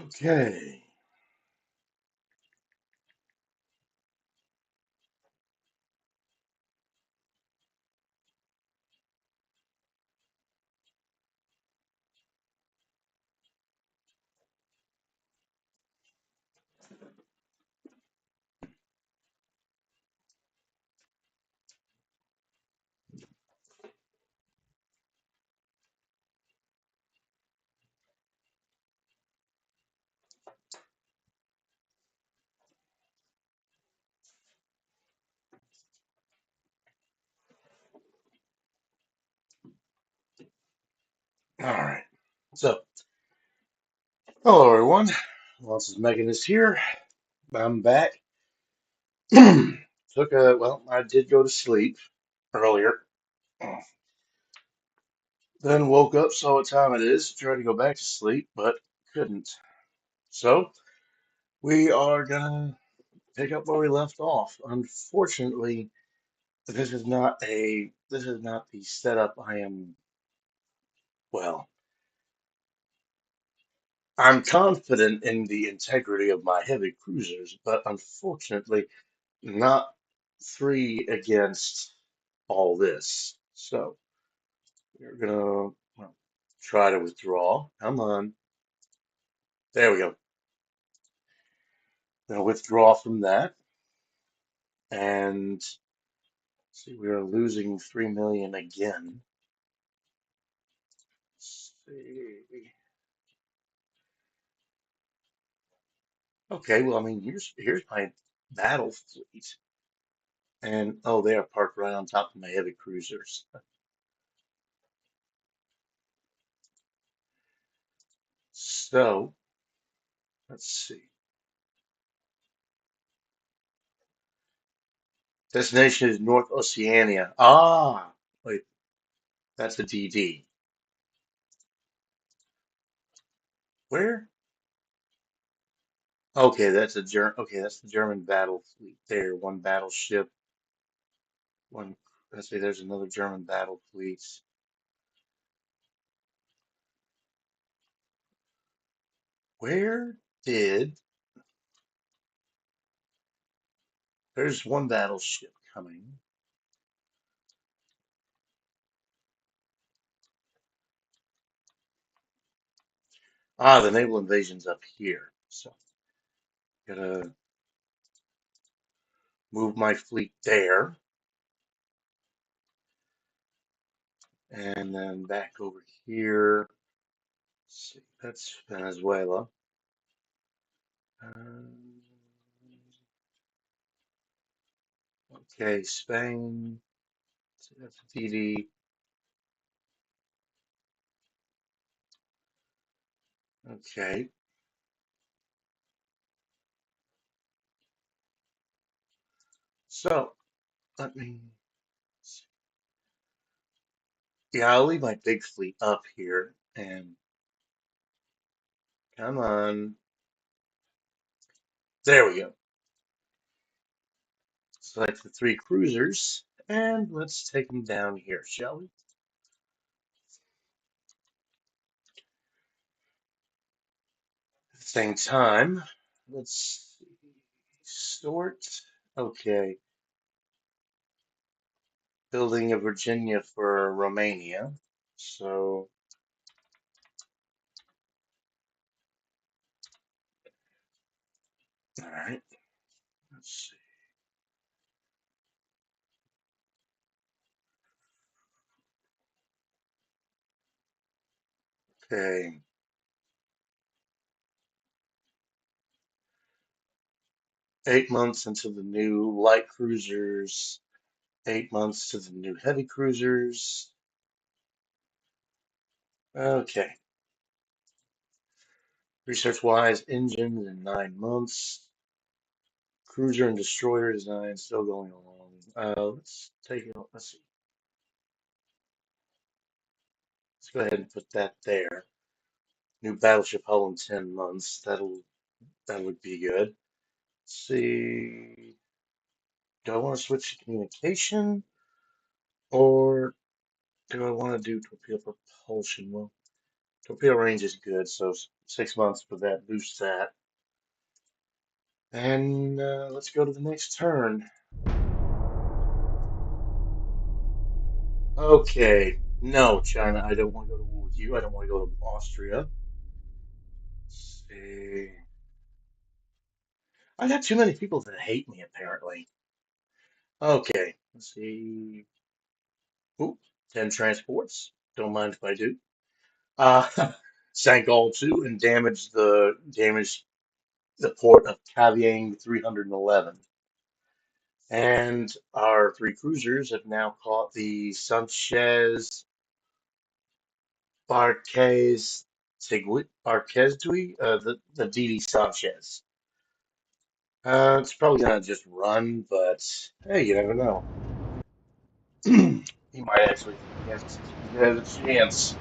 Okay. All right. So, hello everyone. Well, this is Megan is here. I'm back. I did go to sleep earlier. Then woke up, saw what time it is, tried to go back to sleep, but couldn't. So, we are gonna pick up where we left off. Unfortunately, this is not the setup well, I'm confident in the integrity of my heavy cruisers, but unfortunately not three against all this. So we're gonna try to withdraw. Come on. There we go. Gonna withdraw from that. And see, we are losing 3 million again. Let's see. Okay, well, I mean, here's my battle fleet. And oh, they are parked right on top of my heavy cruisers. So let's see. Destination is North Oceania. Ah, wait, that's a DD. Where? Okay, that's the German battle fleet there. One battleship, one. Let's see, there's another German battle fleet. Where did? There's one battleship coming. Ah, the naval invasion's up here. So gotta move my fleet there, and then back over here. Let's see, that's Venezuela. Um, okay, Spain. So that's DD. Okay, so let me. Yeah, I'll leave my big fleet up here and come on. There we go. Select the three cruisers and let's take them down here, shall we? At the same time, let's sort. Okay, building a Virginia for Romania. So, all right, let's see. Okay, 8 months into the new light cruisers, 8 months to the new heavy cruisers. Okay. Research-wise, engines in 9 months. Cruiser and destroyer design still going along. Let's take it. Let's see. Let's go ahead and put that there. New battleship hull in 10 months. That would be good. Let's see. Do I want to switch to communication or do I want to do torpedo propulsion? Well, torpedo range is good, so 6 months for that boost that. And let's go to the next turn. Okay. No, China, I don't want to go to war with you. I don't want to go to Austria. Let's see. I got too many people that hate me, apparently. Okay. Let's see. Ooh, 10 transports. Don't mind if I do. Uh, sank all two and damaged the port of Cavien 311. And our three cruisers have now caught the Sanchez Barquez Barquez, the DD Sanchez. It's probably gonna just run, but hey, you never know. He might actually think he has a chance.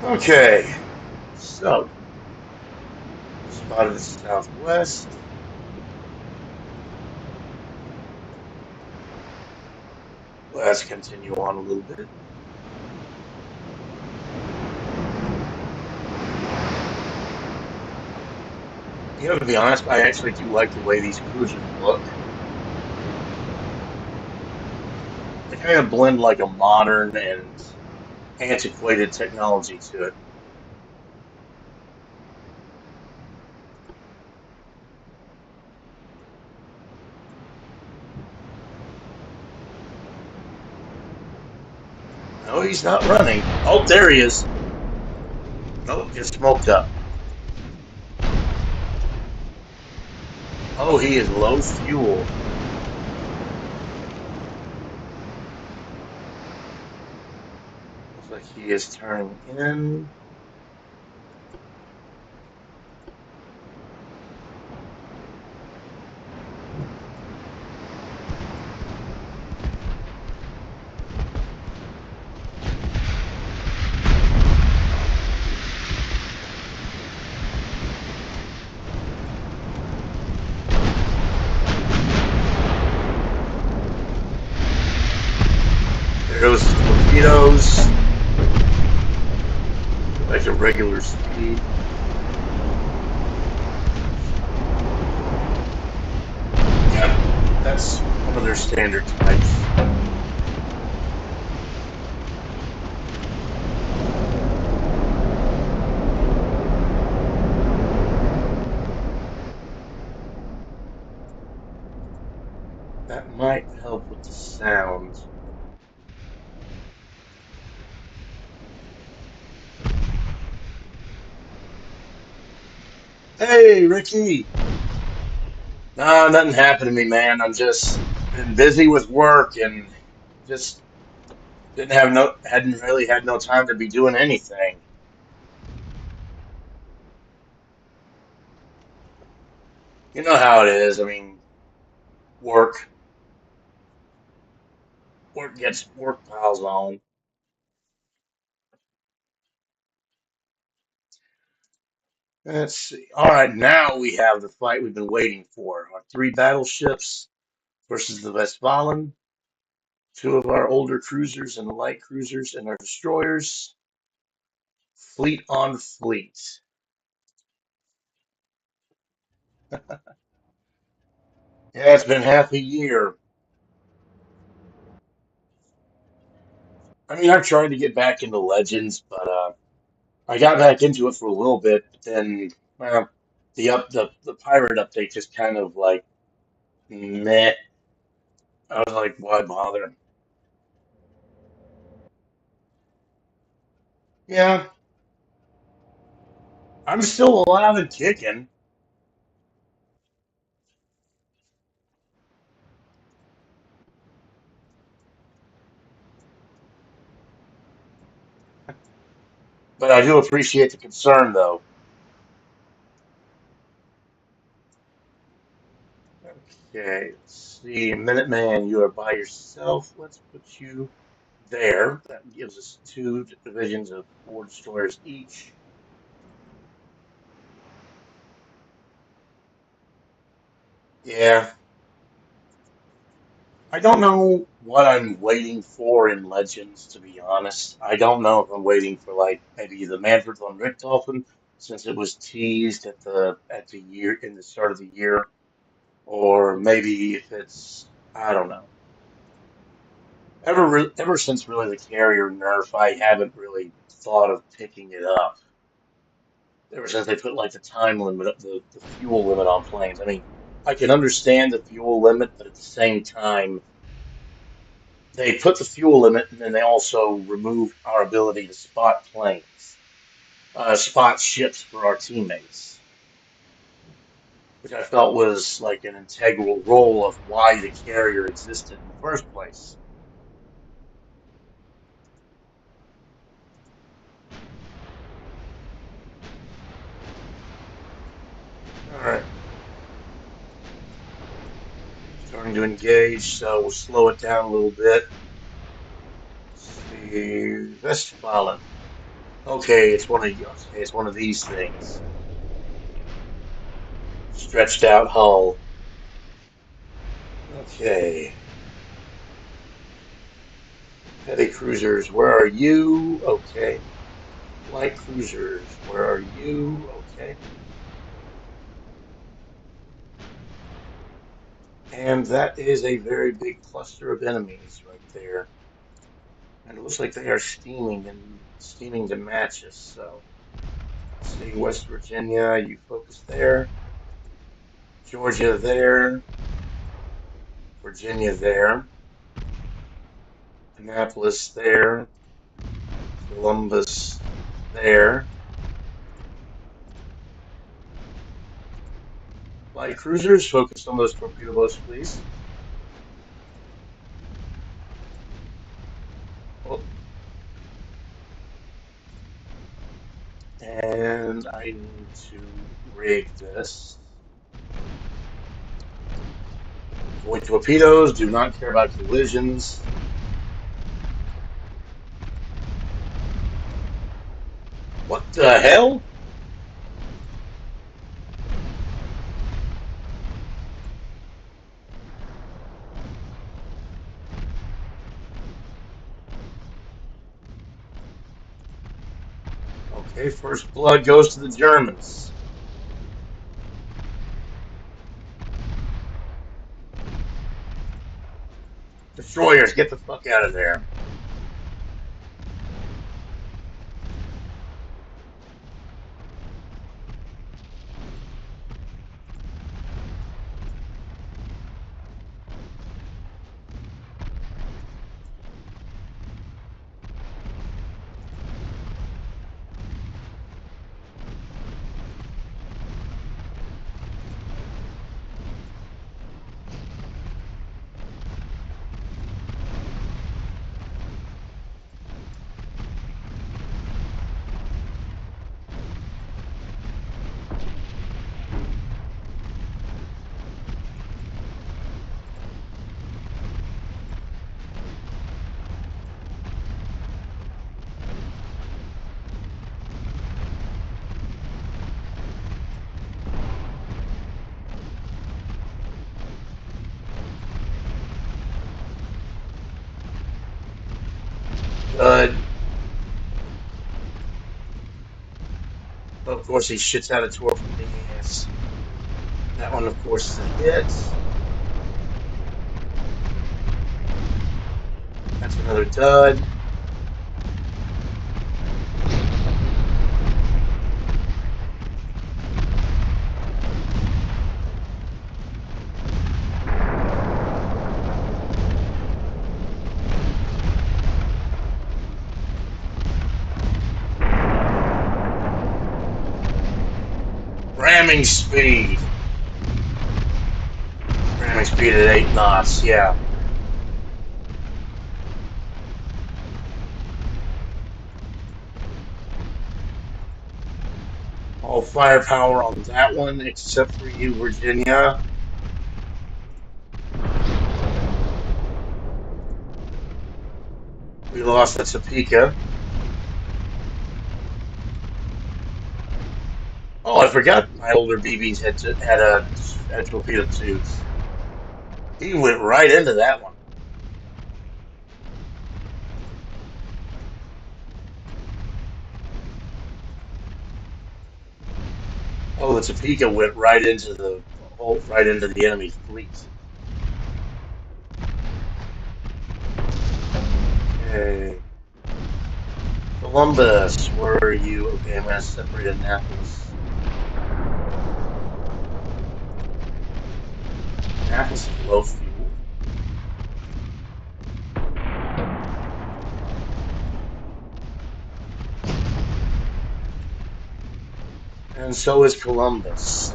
Okay, so spotted the southwest. Let's continue on a little bit. To be honest, I actually do like the way these cruisers look. They kind of blend like a modern and antiquated technology to it. No, he's not running. Oh, there he is. Oh, gets smoked up. Oh, he is low fuel. Looks like he is turning in. There goes his torpedoes. Back to regular speed. Yep, that's one of their standard types. That might help with the sound. Hey, Ricky. Nah, nothing happened to me, man. I'm just been busy with work and just hadn't really had no time to be doing anything. You know how it is. I mean, work, work piles on. Let's see. All right, now we have the fight we've been waiting for. Our three battleships versus the Westfalen, two of our older cruisers and the light cruisers and our destroyers. Fleet on fleet. Yeah, it's been half a year. I mean, I've tried to get back into Legends, but I got back into it for a little bit, but then, well, the pirate update just kind of like meh. I was like, why bother? Yeah, I'm still alive and kicking, but I do appreciate the concern, though. Okay, let's see. Minuteman, you are by yourself. Let's put you there. That gives us two divisions of four destroyers each. Yeah, I don't know what I'm waiting for in Legends, to be honest. I don't know if I'm waiting for like maybe the Manfred von Richthofen, since it was teased at the year in the start of the year, or maybe if it's I don't know. Ever since really the carrier nerf, I haven't really thought of picking it up. Ever since they put like the time limit, the fuel limit on planes. I mean, I can understand the fuel limit, but at the same time, they put the fuel limit, and then they also removed our ability to spot planes, spot ships for our teammates, which I felt was like an integral role of why the carrier existed in the first place. All right, starting to engage, so we'll slow it down a little bit. Let's see, Westfalen. Okay, it's one of these things. Stretched out hull. Okay. Heavy cruisers, where are you? Okay. Light cruisers, where are you? Okay. And that is a very big cluster of enemies right there. And it looks like they are steaming to match us. So let's see, West Virginia, you focus there. Georgia there. Virginia there. Annapolis there. Columbus there. Light cruisers, focus on those torpedo boats, please. Oh, and I need to rig this. Avoid torpedoes, do not care about collisions. What the hell? Okay, first blood goes to the Germans. Destroyers, get the fuck out of there. Good. Of course, he shits out a torp from the ass. That one, of course, is a hit. That's another dud. Ramming speed. Ramming speed at 8 knots, yeah. All firepower on that one, except for you, Virginia. We lost at Topeka. Oh, I forgot my older BBs had torpedo tubes. He went right into that one. Oh, the Topeka went right into the enemy fleet. Okay. Columbus, where are you? Okay, I'm gonna separate Annapolis. Annapolis is low fuel. And so is Columbus.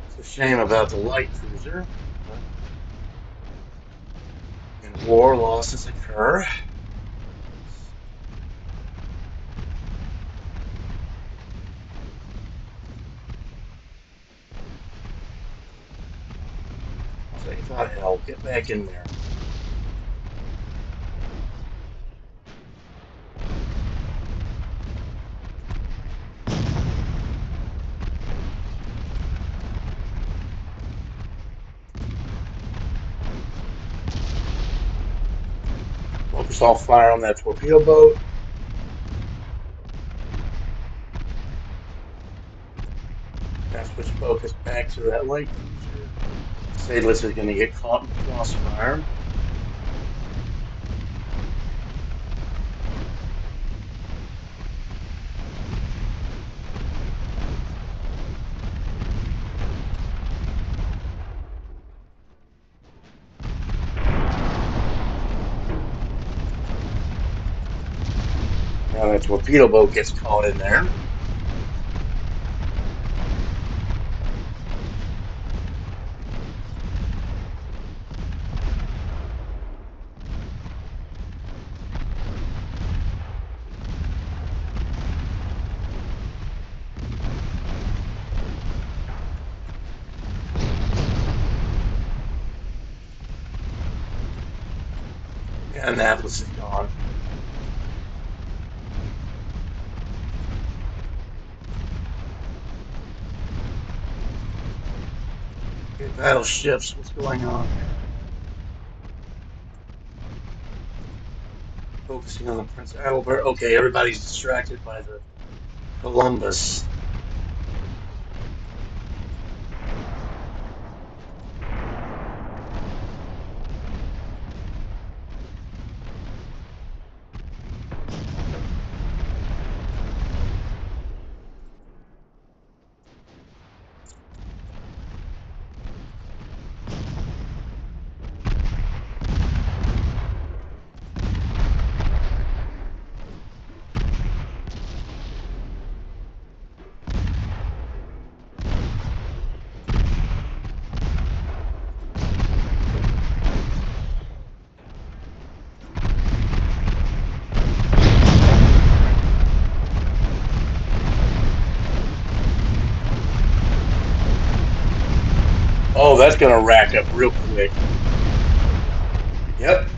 It's a shame about the light cruiser, but in war, losses occur. Second thought, hell, get back in there. Focus all fire on that torpedo boat. Now switch focus back to that light cruiser. Sadlitz is going to get caught in the crossfire. Now that torpedo boat gets caught in there. Yeah, Annapolis is gone. Okay, battleships, what's going on here? Focusing on the Prince Adalbert. Okay, everybody's distracted by the Columbus. Oh, that's going to rack up real quick. Yep.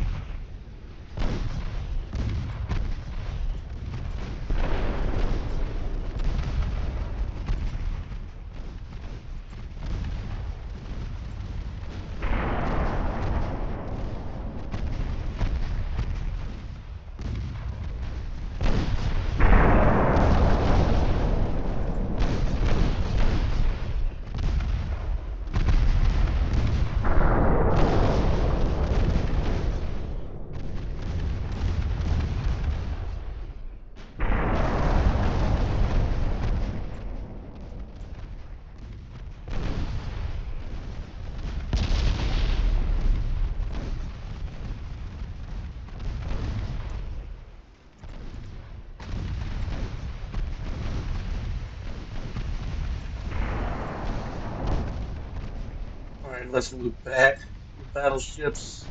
All right, let's move back. The battleships.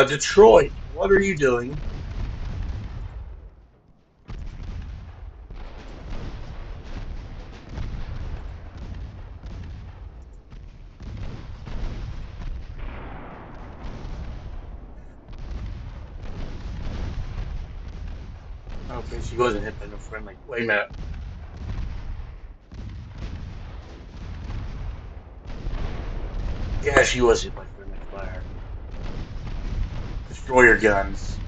Detroit, what are you doing? Okay, she wasn't hit by no friendly. Wait a minute. Yeah, she was hit by friendly fire. Destroyer guns.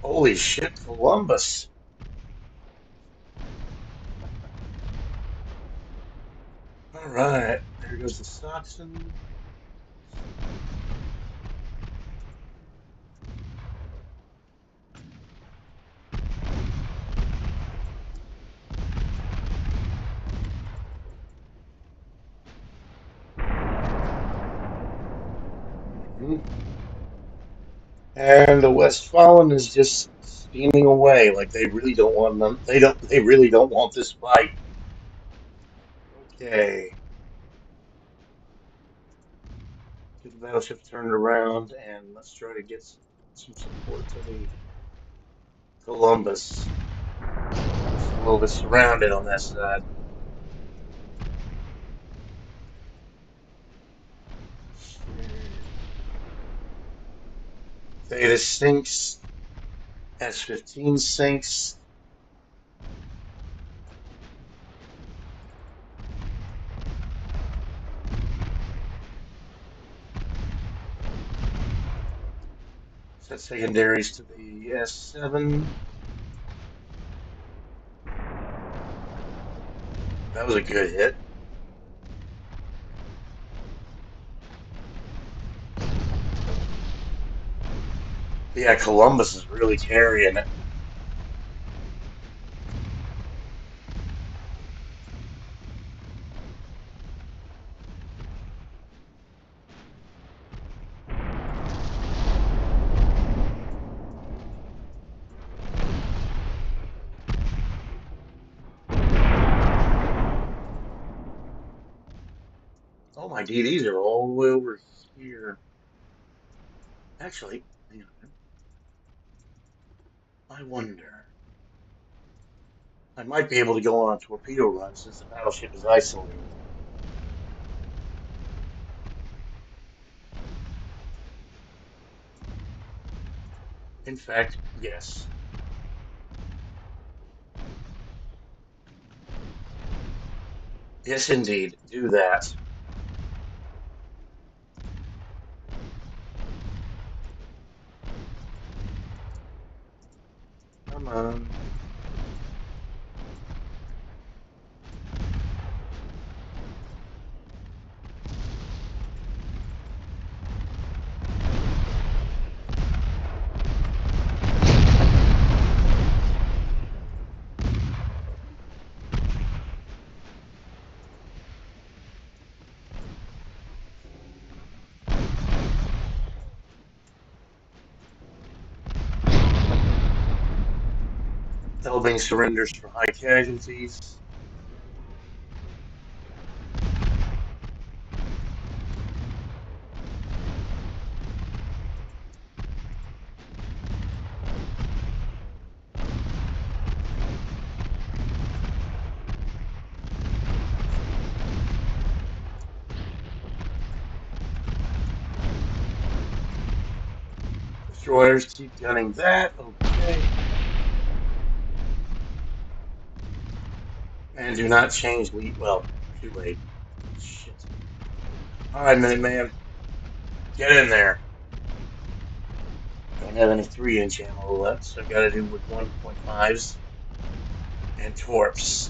Holy shit, Columbus. All right, there goes the Saxon. Mhm. And the Westfalen is just steaming away like they really don't want them. They don't. They really don't want this fight. Okay, get the battleship turned around and let's try to get some support to the Columbus. It's a little bit surrounded on that side. Shit. Theta sinks. S-15 sinks. Set secondaries to the S7. That was a good hit. Yeah, Columbus is really carrying it. Oh, my DDs are all the way over here. Actually, hang on. I wonder. I might be able to go on a torpedo run since the battleship is isolated. In fact, yes. Yes, indeed. Do that. Come on. Elbing surrenders for high casualties. Destroyers keep gunning that. Okay. And do not change lead. Well, too late. Shit. All right, Minuteman. Get in there. Don't have any 3-inch ammo left, so I got to do with 1.5s and torps.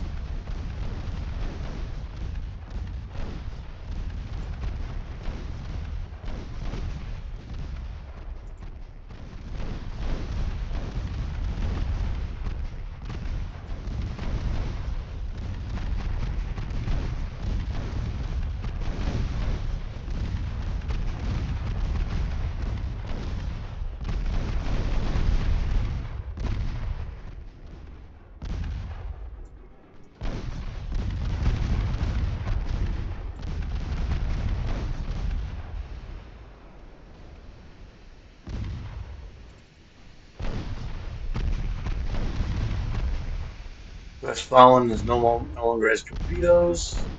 Westfalen is no longer has torpedoes.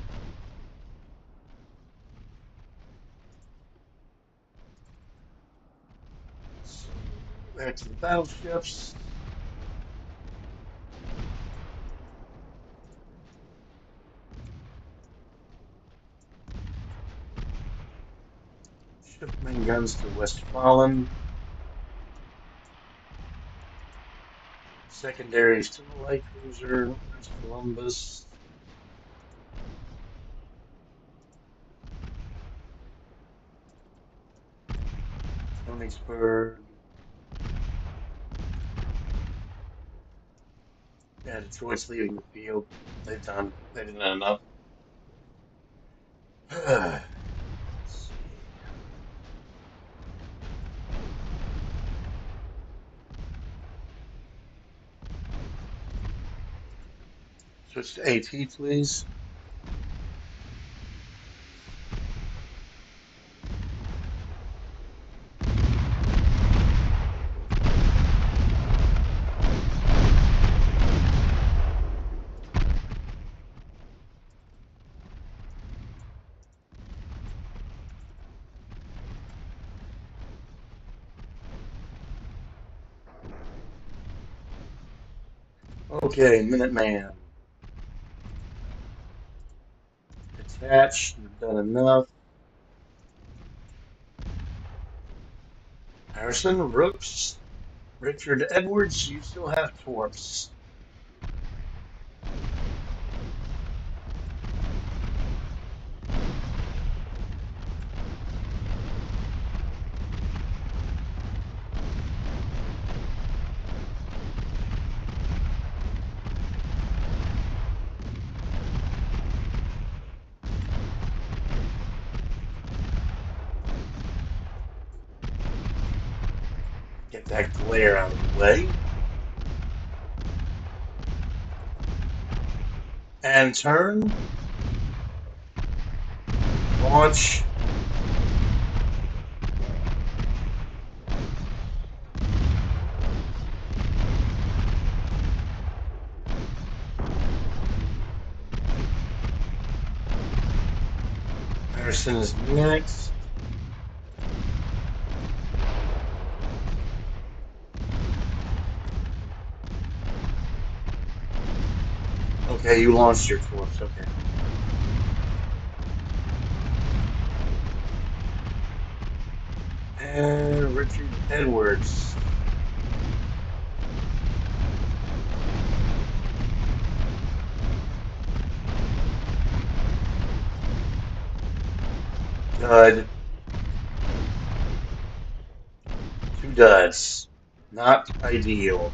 So back to the battleships. Shift main guns to Westfalen. Secondaries to the light cruiser. There's Columbus. Königsberg. Yeah, Detroit's leaving the field. They did not enough. Let's see. Switch to AT, please. Okay, Minuteman. Attached. You've done enough. Harrison, Rooks, Richard Edwards, you still have torps. Get that glare out of the way. And turn. Launch. Harrison is next. Okay, you launched your torps. Okay. And Richard Edwards. Dud. Two duds. Not ideal.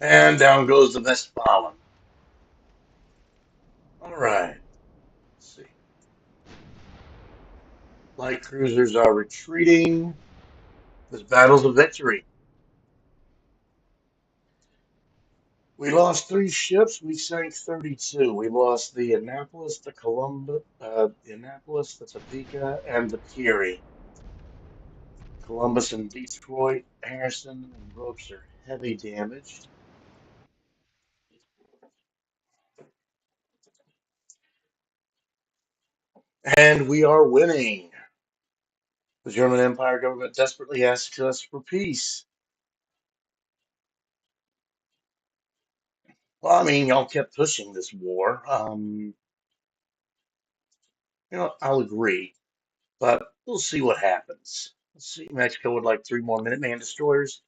And down goes the Westfalen. All right. Let's see. Light cruisers are retreating. This battle's a victory. We lost three ships. We sank 32. We lost the Annapolis, the Topeka, and the Peary. Columbus and Detroit, Harrison and Ropes are heavy damaged. And we are winning. The German Empire government desperately asks us for peace. Well, I mean, y'all kept pushing this war. I'll agree, but we'll see what happens. Let's see. Mexico would like three more Minuteman destroyers.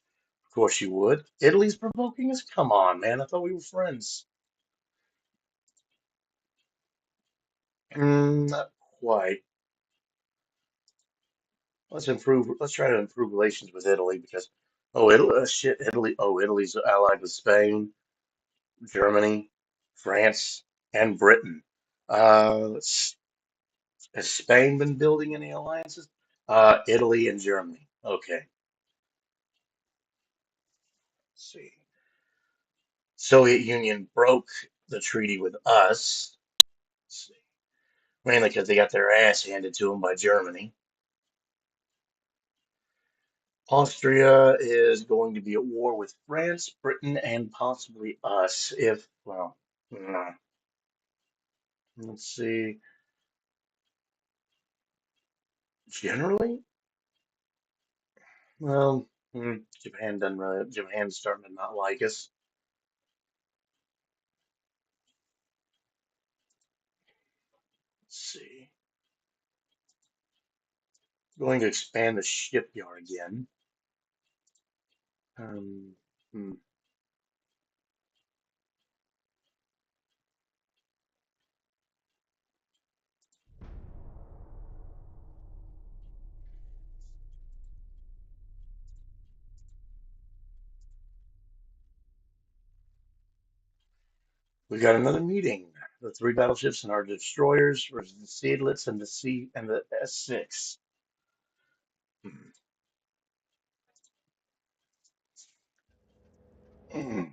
Of course you would. Italy's provoking us. Come on, man. I thought we were friends. Not quite. Let's try to improve relations with Italy because, oh, Italy, shit, Italy. Oh, Italy's allied with Spain, Germany. France and Britain. Has Spain been building any alliances? Italy and Germany. Okay, let's see. Soviet Union broke the treaty with us. Let's see. Mainly because they got their ass handed to them by Germany. Austria is going to be at war with France, Britain, and possibly us if, well, let's see. Generally, well, Japan doesn't really, Japan's starting to not like us. Let's see. Going to expand the shipyard again. Um, hmm. We got another meeting. The three battleships and our destroyers versus the Seedlets and the C and the S6. Hmm. Hmm.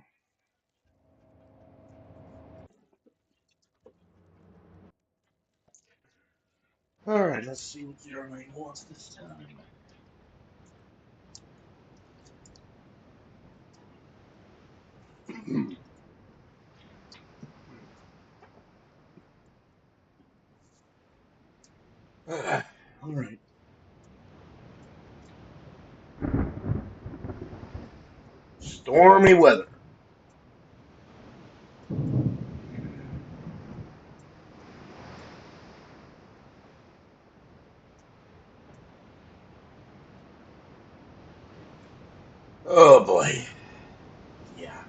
All right, let's see what Germany wants this time. All right. Stormy weather. Oh boy. Yeah.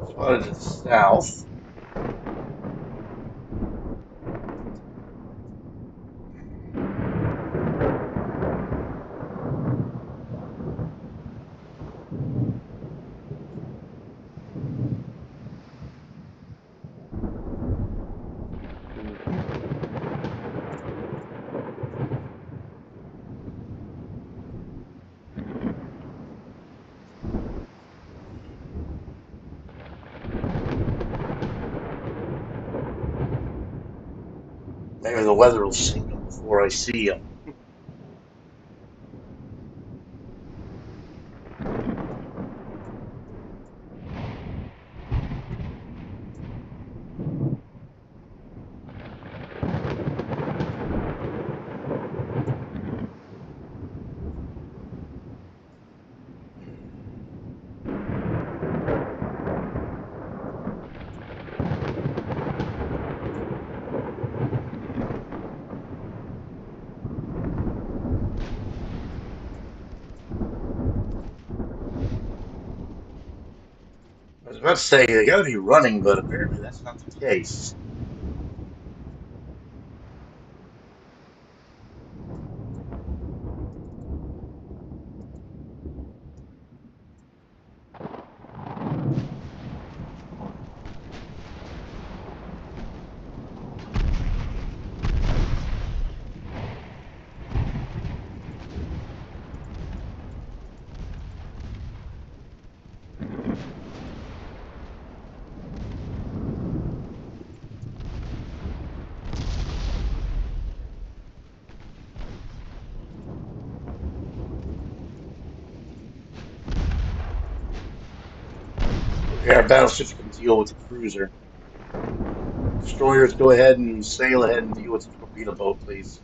Spotted to the south. Mhm. Maybe the weather will sink them before I see them. I was about to say they got to be running, but apparently that's not the case. Okay, our battleships can deal with the cruiser. Destroyers, go ahead and sail ahead and deal with the torpedo boat, please.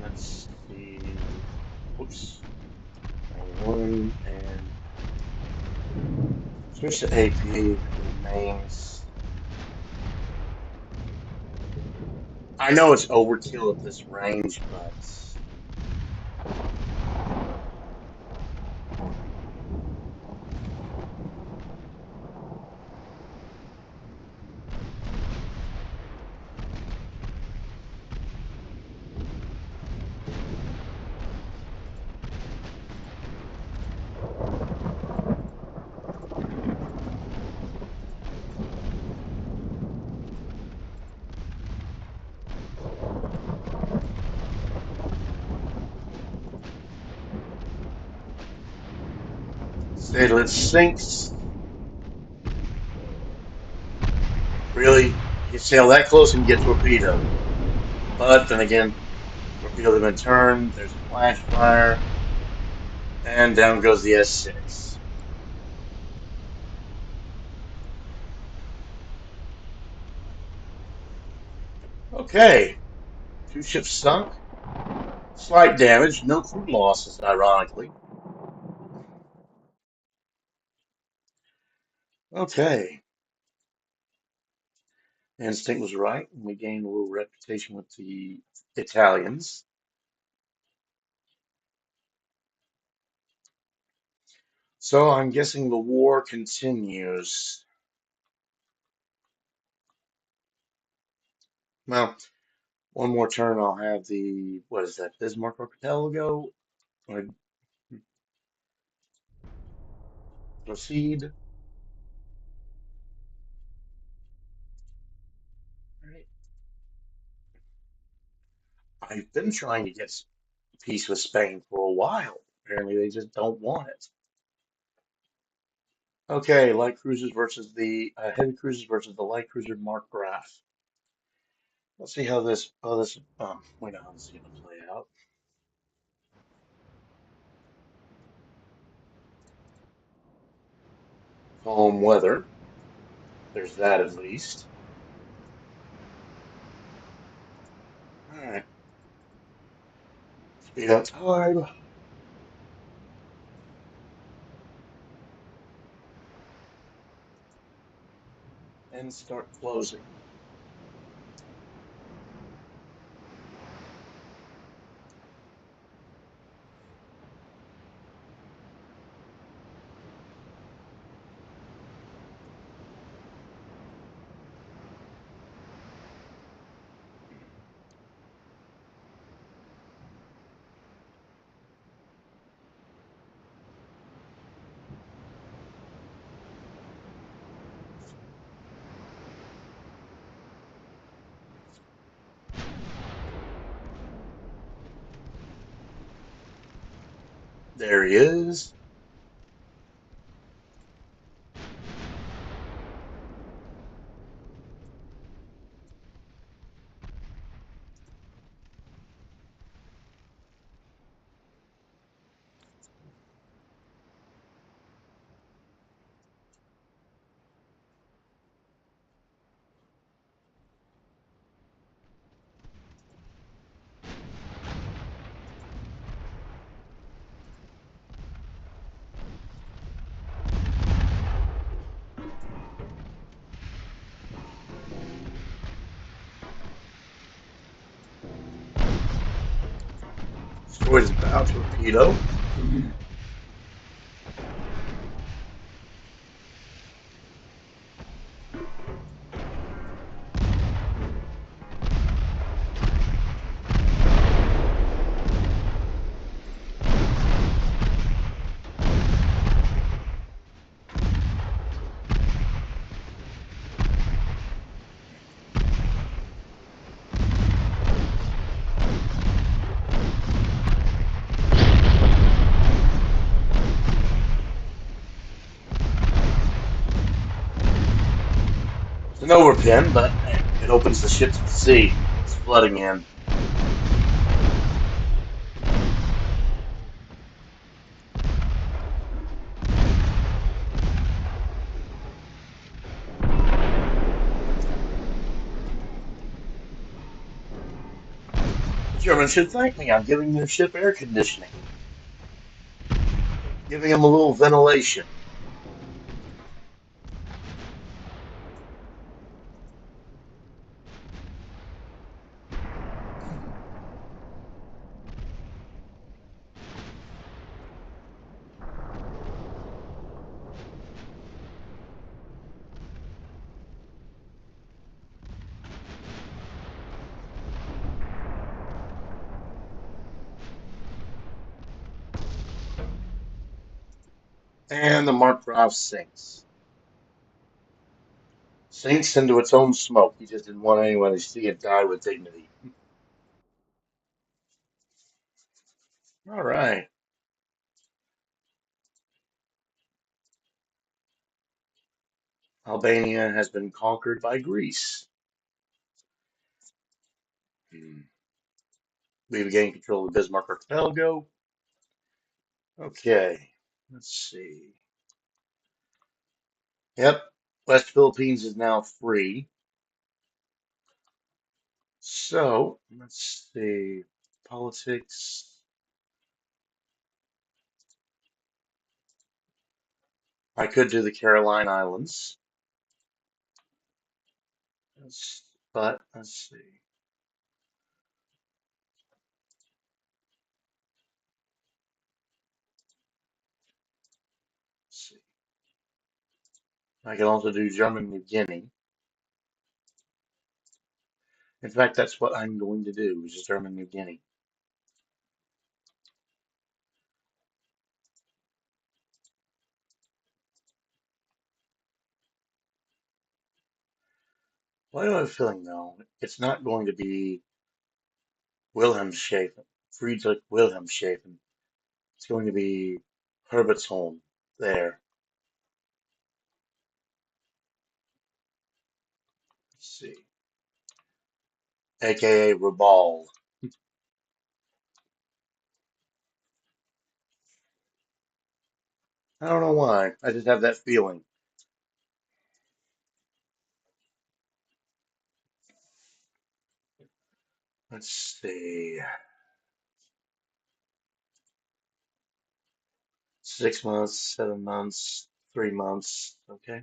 Let's see. Whoops. Wrong one. Switch to AP remains. I know it's overkill at this range, but Statelet sinks. Really, you sail that close and get torpedoed. But then again, torpedo them in turn. There's a flash fire, and down goes the S6. Okay, two ships sunk. Slight damage, no crew losses, ironically. Okay, instinct was right. We gained a little reputation with the Italians. So I'm guessing the war continues. Well, one more turn, I'll have the, what is that, Bismarck Archipelago? I proceed. Right. I've been trying to get peace with Spain for a while. Apparently, they just don't want it. Okay, light cruisers versus the heavy cruisers versus the light cruiser Mark Graf. Let's see how this. We know how this is going to play out. Calm weather. There's that at least. All right. Speed up time and start closing. There he is. Destroyed his bow torpedo. It's an overpin, but it opens the ship to the sea. It's flooding in. The Germans should thank me. I'm giving their ship air conditioning, giving them a little ventilation. And the Mark Groff sinks. Sinks into its own smoke. He just didn't want anyone to see it die with dignity. All right. Albania has been conquered by Greece. Hmm. We've gained control of the Bismarck Archipelago. Okay. Let's see. Yep. West Philippines is now free. So, let's see. Politics. I could do the Caroline Islands. But let's see. Let's see. I can also do German New Guinea. In fact, that's what I'm going to do, is German New Guinea. Why do I have a feeling, though, it's not going to be Wilhelmshaven, Friedrich Wilhelmshaven. It's going to be Herbertsholm there. Let's see. AKA Rabaul. I don't know why. I just have that feeling. Let's see. 6 months, 7 months, 3 months. Okay.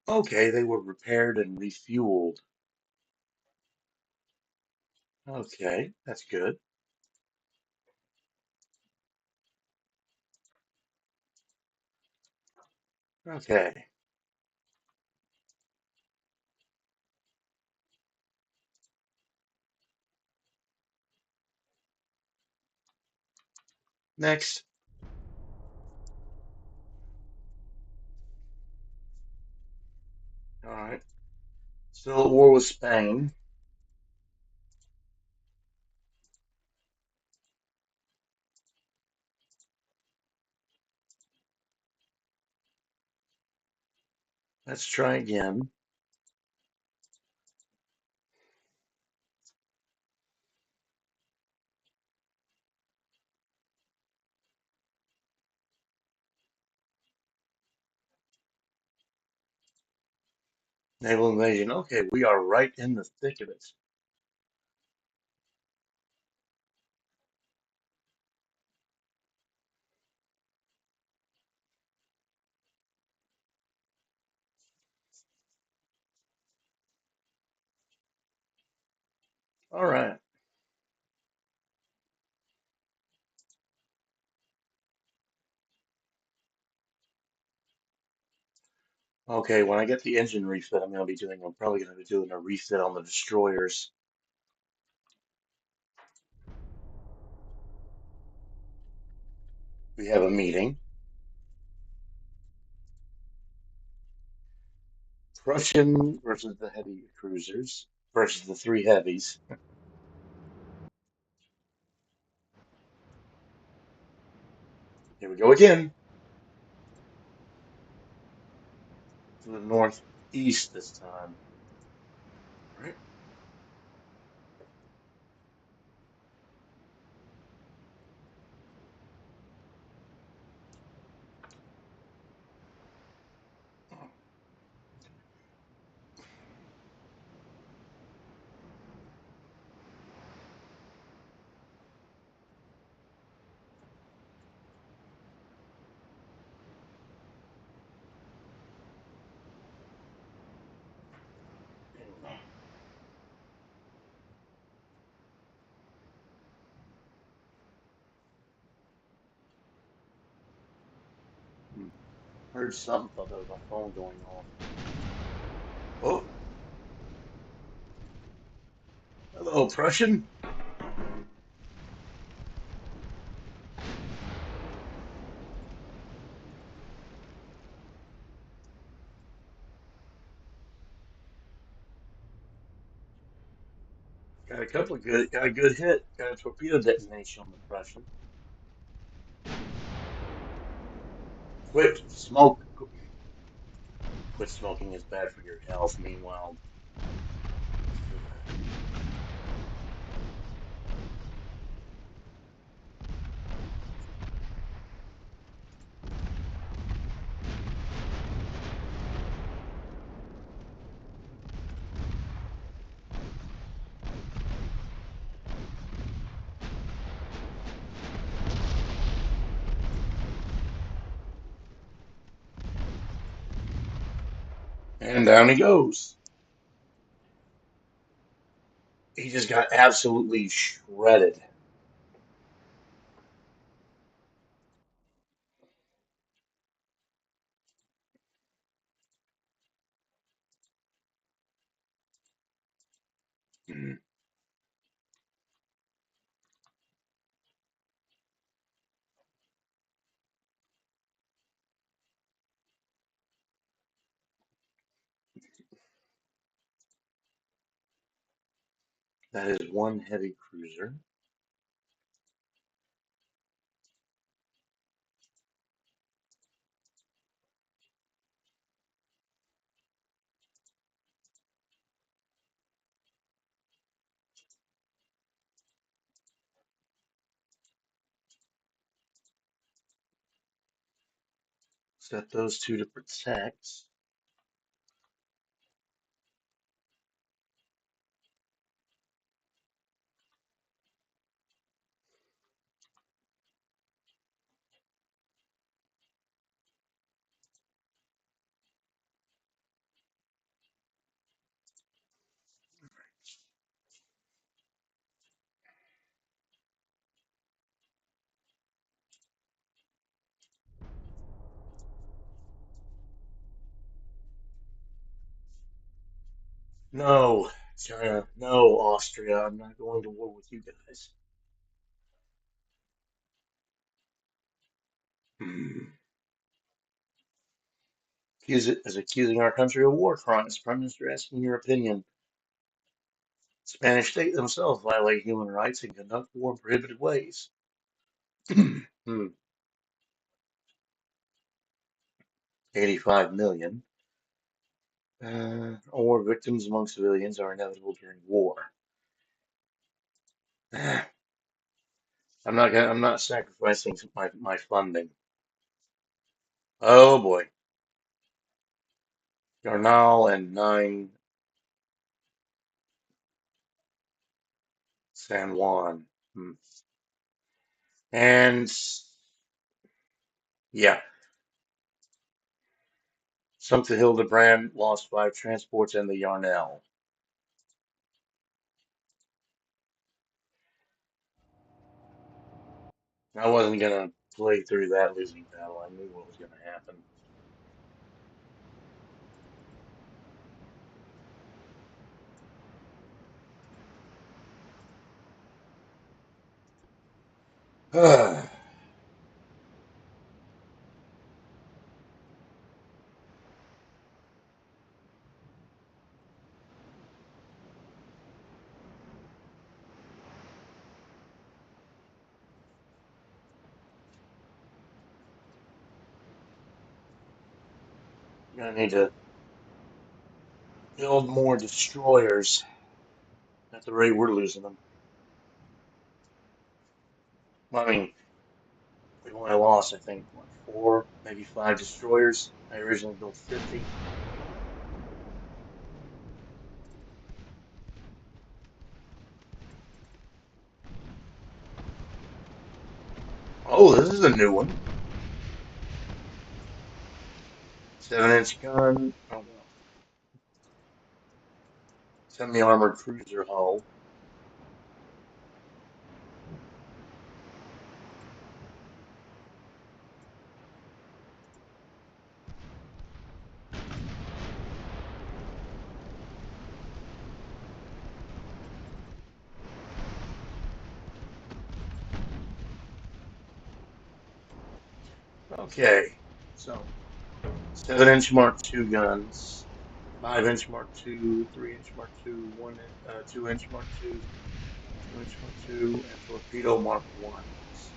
Okay, they were repaired and refueled. Okay, that's good. Okay, next. All right. Still at war with Spain. Let's try again. Naval invasion. Okay, we are right in the thick of it. All right. Okay, when I get the engine refit, I'm probably going to be doing a refit on the destroyers. We have a meeting. Prussian versus the heavy cruisers versus the three heavies. Here we go again. To the northeast this time. All right. Heard something. Thought that was my phone going off. Oh, hello, Prussian. Got a couple of good. Got a good hit. Got a torpedo detonation on the Prussian. Quit smoke. Quit smoking is bad for your health. Meanwhile, and down he goes. He just got absolutely shredded. Mm. That is one heavy cruiser. Set those two to protect. No, China. No, Austria. I'm not going to war with you guys. Hmm. Accuse it as accusing our country of war crimes. Prime Minister asking your opinion. Spanish state themselves violate human rights and conduct war in prohibited ways. Hmm. 85 million. War victims among civilians are inevitable during war. I'm not sacrificing my funding. Oh boy. Yarnal and 9 San Juan. Hmm. And yeah, sunk the Hildebrand, lost 5 transports and the Yarnell. I wasn't gonna play through that losing battle. I knew what was gonna happen. Gonna need to build more destroyers at the rate we're losing them. Well, I mean, we've only lost, I think, what, 4, maybe 5 destroyers. I originally built 50. Oh, this is a new one. 7-inch gun. Oh, well. Semi-armored cruiser hull. Okay, so 7-inch Mark II guns, 5-inch Mark II, 3-inch Mark II, 2-inch Mark II, 2-inch Mark II, and torpedo Mark Ones.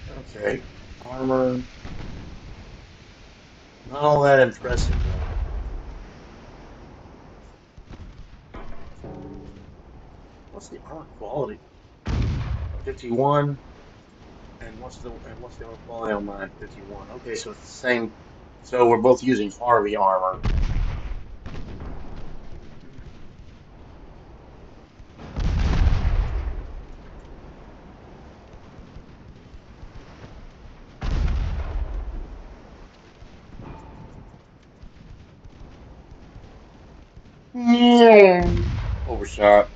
Okay, armor, not all that impressive though. What's the armor quality? 51, and what's the armor quality on mine? 51. Okay, so it's the same. So we're both using Harvey armor. Yeah. Overshot.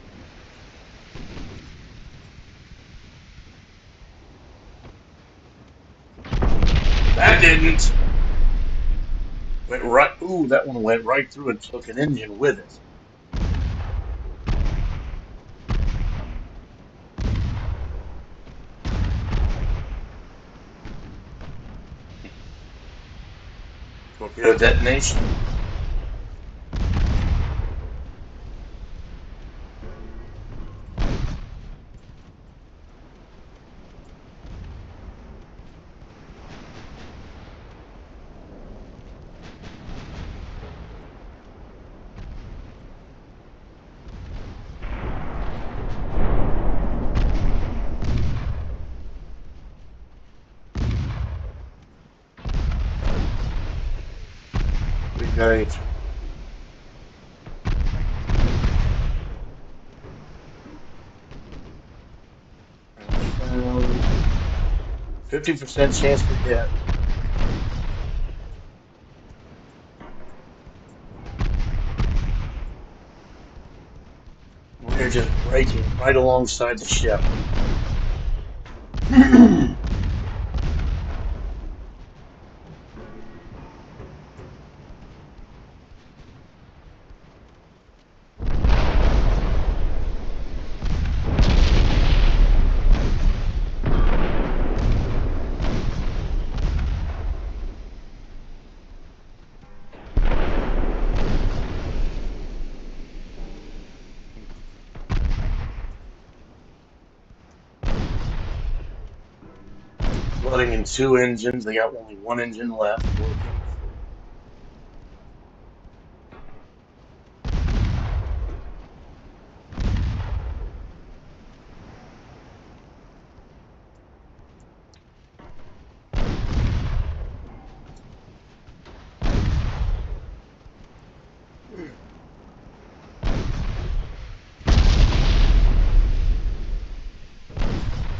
That didn't. Went right. Ooh, that one went right through and took an engine with it. Torpedo detonation. We got a 50% chance to hit. We're just braking right alongside the ship. Flooding in two engines. They got only one engine left working.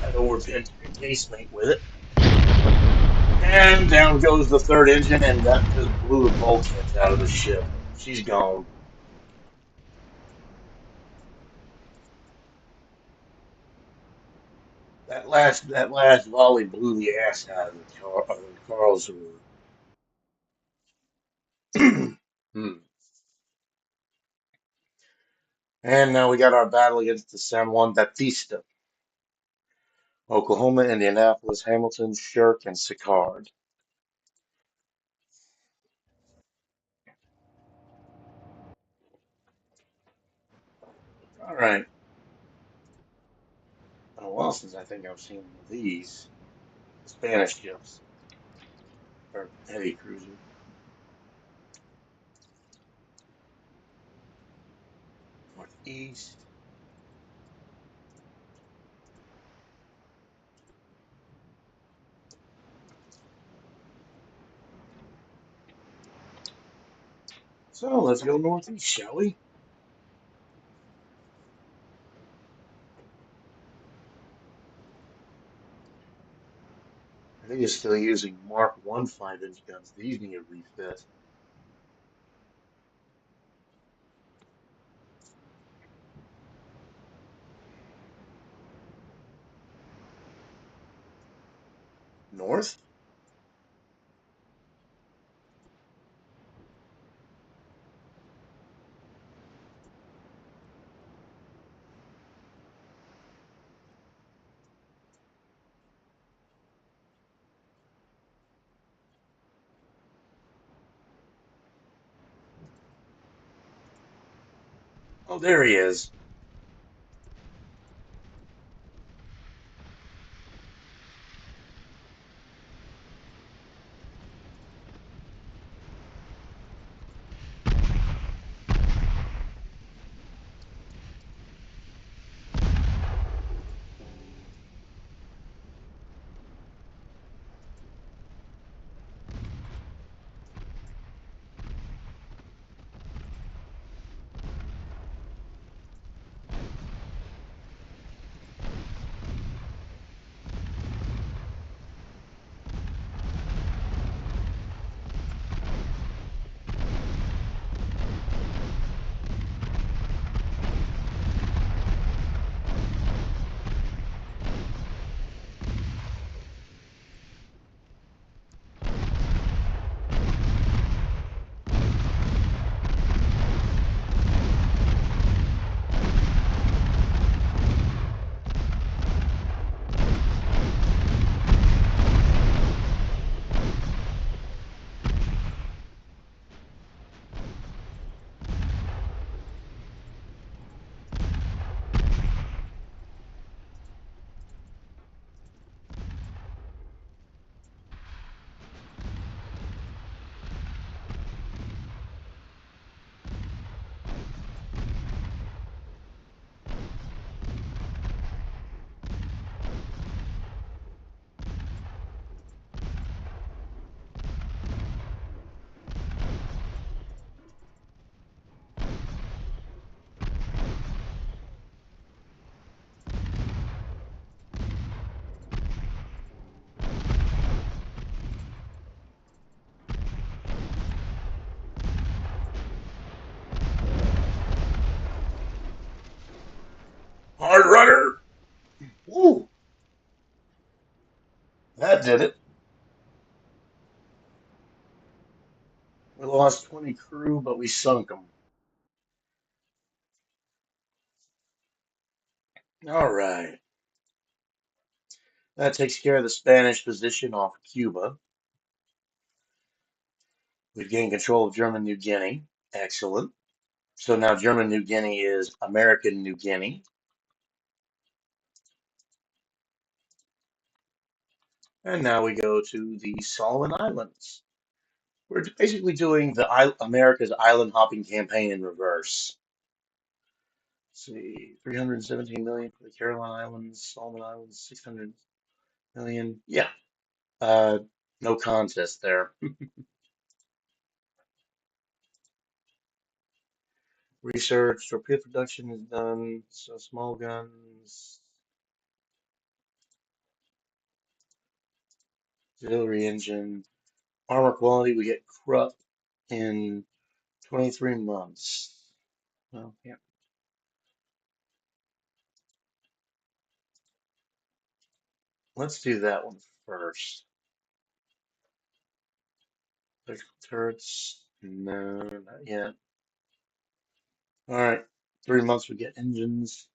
That overpinned a casemate with it. And down goes the third engine, and that just blew the bulkheads out of the ship. She's gone. That last volley blew the ass out of the Karlsruhe. Hmm. And now we got our battle against the San Juan Baptista. Oklahoma, Indianapolis, Hamilton, Shirk, and Sicard. All right. Been a while since I think I've seen one of these. The Spanish ships, or heavy cruiser. Northeast. So let's go northeast, shall we? I think it's still using Mark 1 5-inch guns. These need a refit. North? Oh, there he is. Hard runner. Woo! That did it. We lost 20 crew, but we sunk them. All right. That takes care of the Spanish position off Cuba. We've gained control of German New Guinea. Excellent. So now German New Guinea is American New Guinea. And now we go to the Solomon Islands. We're basically doing the America's island hopping campaign in reverse. Let's see, 317 million for the Caroline Islands, Solomon Islands, 600 million. Yeah, uh, no contest there. Research, torpedo production is done. So small guns, auxiliary engine, armor quality. We get Krupp in 23 months. Well, yeah. Let's do that one first. Electrical turrets. No, not yet. All right. 3 months we get engines.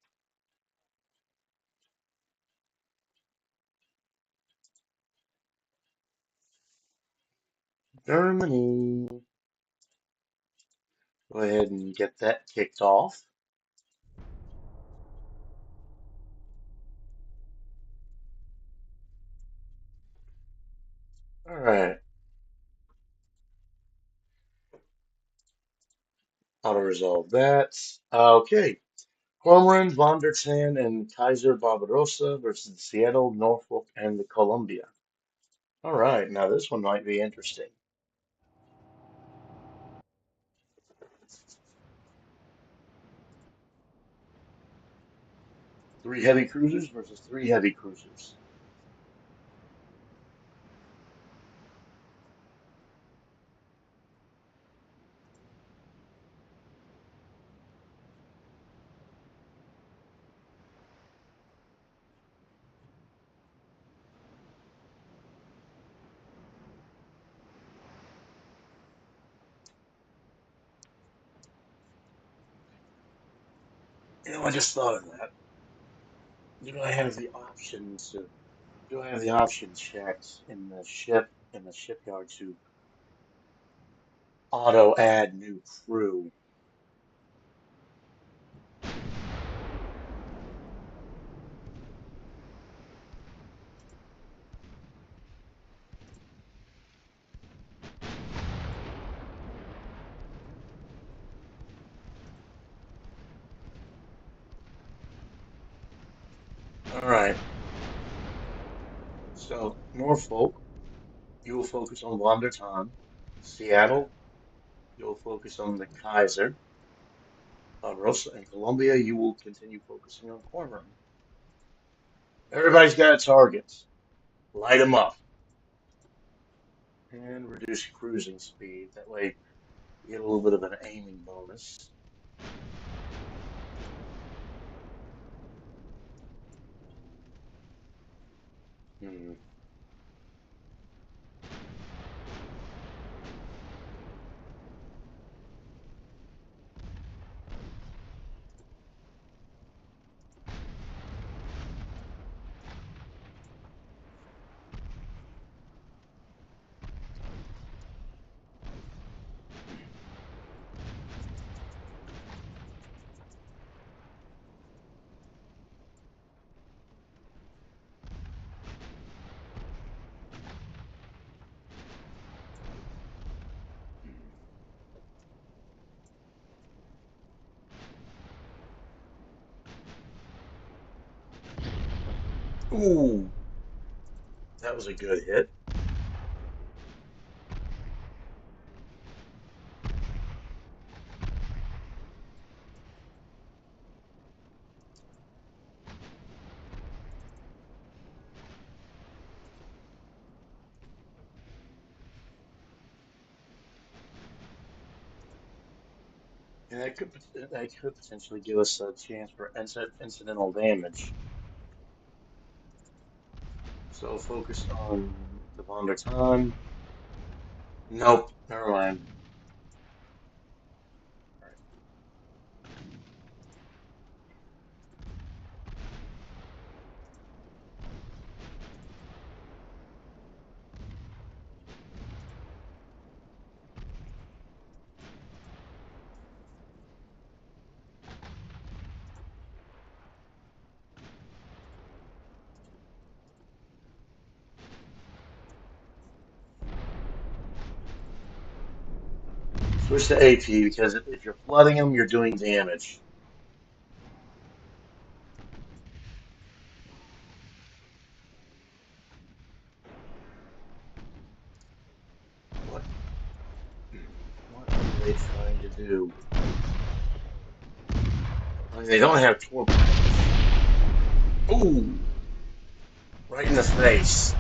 Germany. Go ahead and get that kicked off. All right. Auto resolve that. Okay. Cormoran, Von der Tann, and Kaiser Barbarossa versus the Seattle, Norfolk, and the Columbia. All right. Now this one might be interesting. Three heavy cruisers versus three heavy cruisers. I just thought of that. Do I have the option to? Do I have the option checked in the shipyard to auto add new crew? All right. So Norfolk, you will focus on Wonderton. Seattle, you'll focus on the Kaiser. Rosa and Columbia, you will continue focusing on Cormoran. Everybody's got a target. Light them up and reduce cruising speed. That way, you get a little bit of an aiming bonus. Hmm. Ooh, that was a good hit. And that could potentially give us a chance for incidental damage. So focus on the Vonderton. Nope, never mind. All right. Switch to AP because if you're flooding them, you're doing damage. What? What are they trying to do? I mean, they don't have torpedoes. Ooh, right in the face.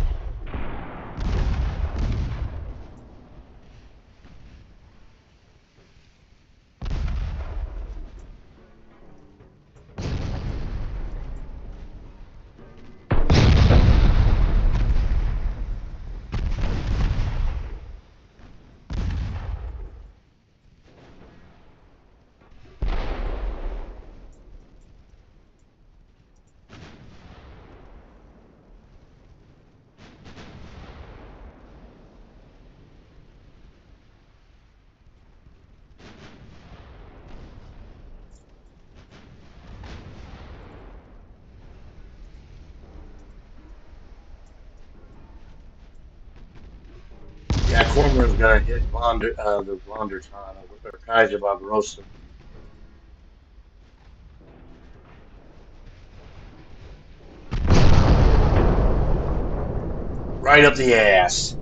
Yeah, Cormoran's gonna hit the Vonderton or Kaiser Barbarossa right up the ass.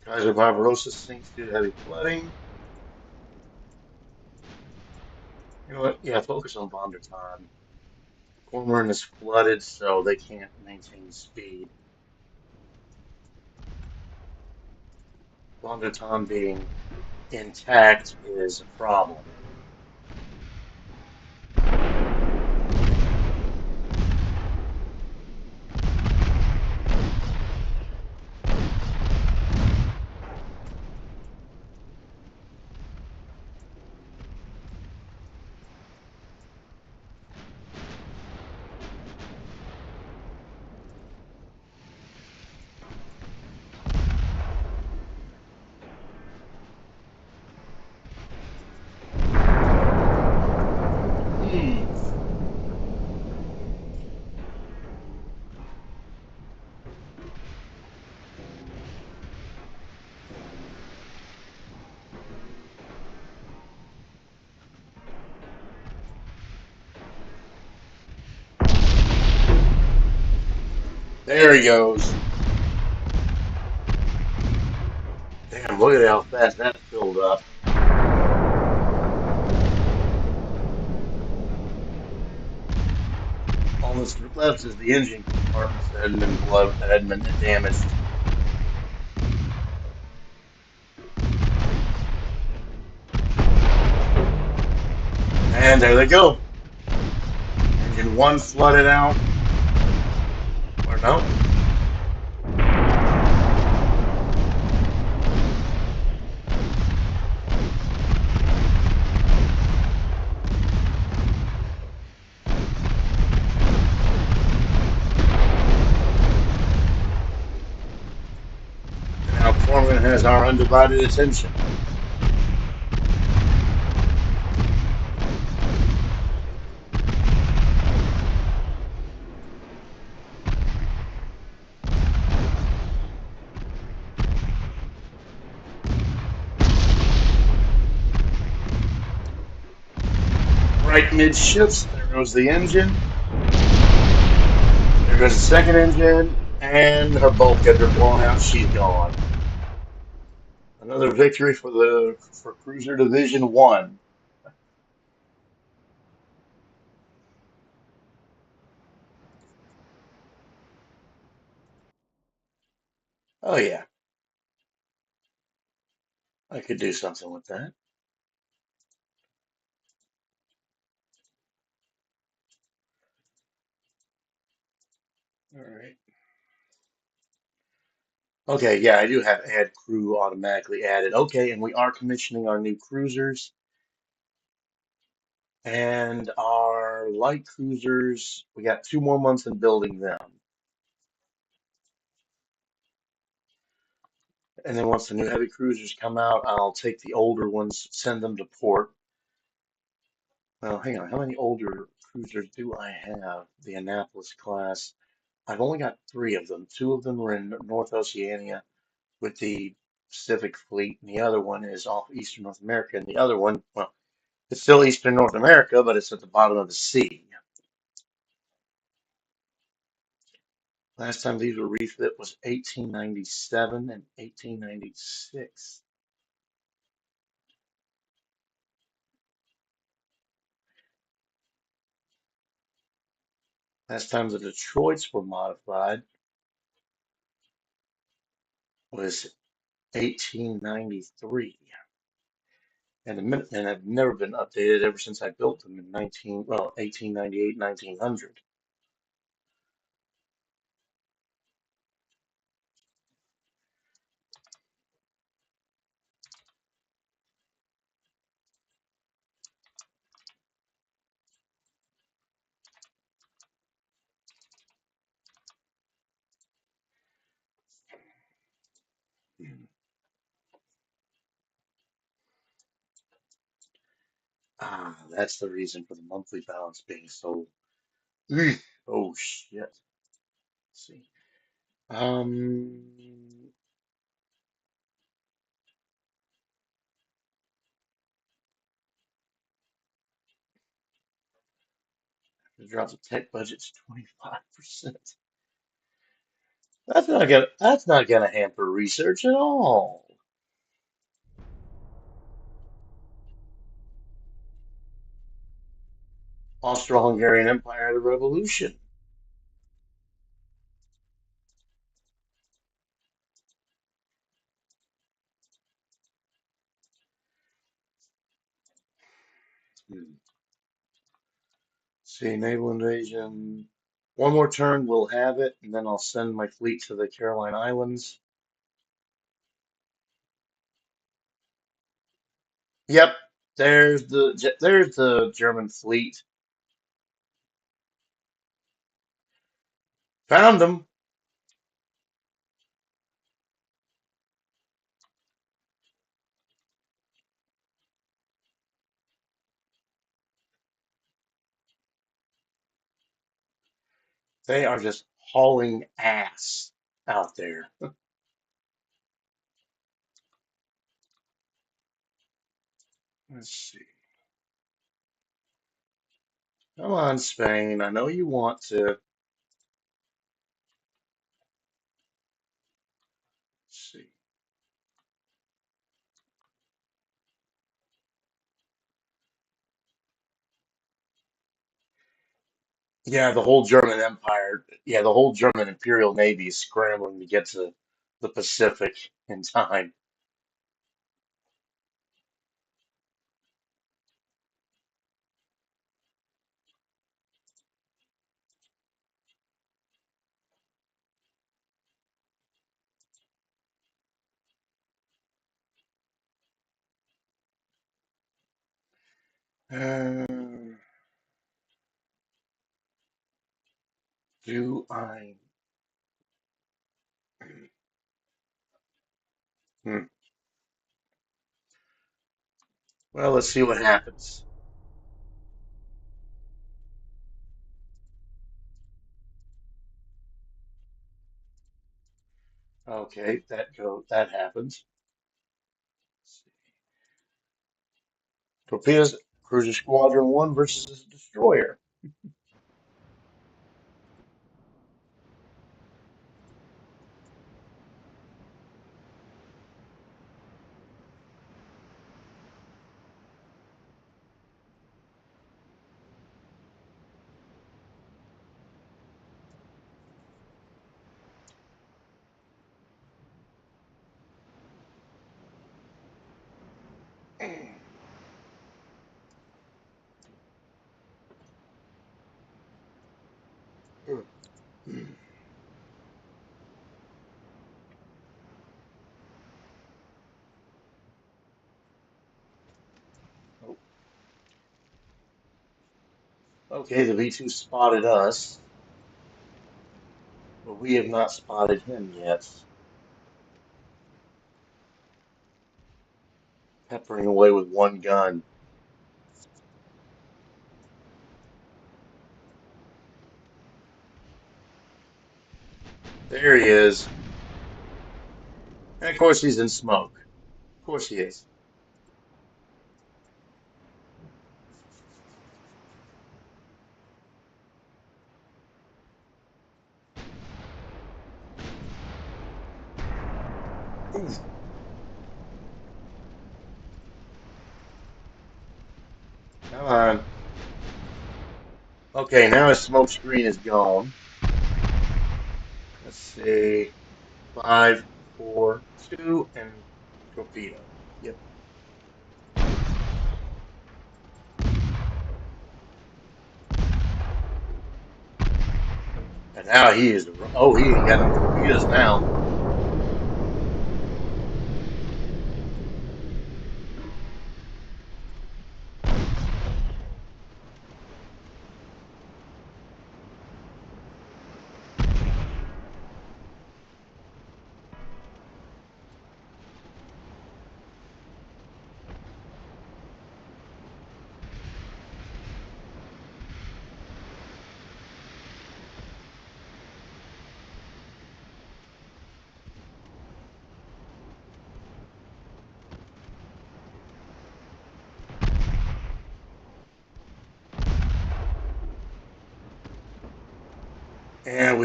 Kaiser Barbarossa sinks due to heavy flooding. You know what? Yeah, focus on Vonderton. Cormoran is flooded, so they can't maintain speed. Vonderton being intact is a problem. There he goes. Damn, look at how fast that filled up. All that's left is the engine compartments that hadn't been that hadn't been damaged. And there they go. Engine one flooded out. Or no? And now Corman has our undivided attention. Right midships, there goes the engine. There goes the second engine, and her bulkheads are blown out. She's gone. Another victory for Cruiser Division One. Oh yeah, I could do something with that. All right. Okay, yeah, I do have add crew automatically added. Okay, and we are commissioning our new cruisers and our light cruisers. We got 2 more months in building them. And then once the new heavy cruisers come out, I'll take the older ones, send them to port. Well, hang on, how many older cruisers do I have? The Annapolis class. I've only got three of them. Two of them are in North Oceania with the Pacific Fleet, and the other one is off Eastern North America. And the other one, well, it's still Eastern North America, but it's at the bottom of the sea. Last time these were refit was 1897 and 1896. Last time the Detroits were modified was 1893. And have never been updated ever since I built them in 1898, 1900. Ah, that's the reason for the monthly balance being so. Oh shit. Let's see. Um, it drops the tech budget to 25%. That's not gonna hamper research at all. Austro-Hungarian Empire, the Revolution. Hmm. See, naval invasion. One more turn, we'll have it, and then I'll send my fleet to the Caroline Islands. Yep, there's the German fleet. Found them. They are just hauling ass out there. Let's see. Come on, Spain. I know you want to. Yeah, the whole German Empire. Yeah, the whole German Imperial Navy is scrambling to get to the Pacific in time. Uh, do I? Hmm. Well, let's see what happens. Okay, that happens. Torpedoes, Cruiser Squadron 1 versus the destroyer. Okay, the V2 spotted us, but we have not spotted him yet. Peppering away with one gun. There he is. And of course, he's in smoke. Of course, he is. Come on. Okay, now his smoke screen is gone. Let's see. Five, four, two, and torpedo. Yep. And now he is. Oh, he ain't got no torpedoes now. And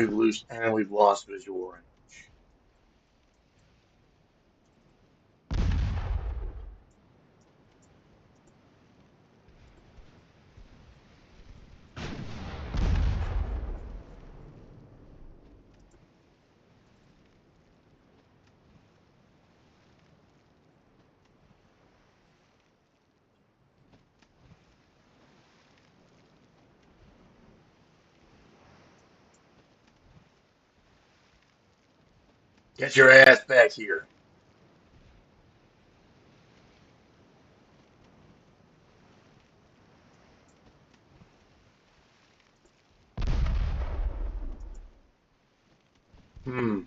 we've lost visual range. Get your ass back here. Hmm.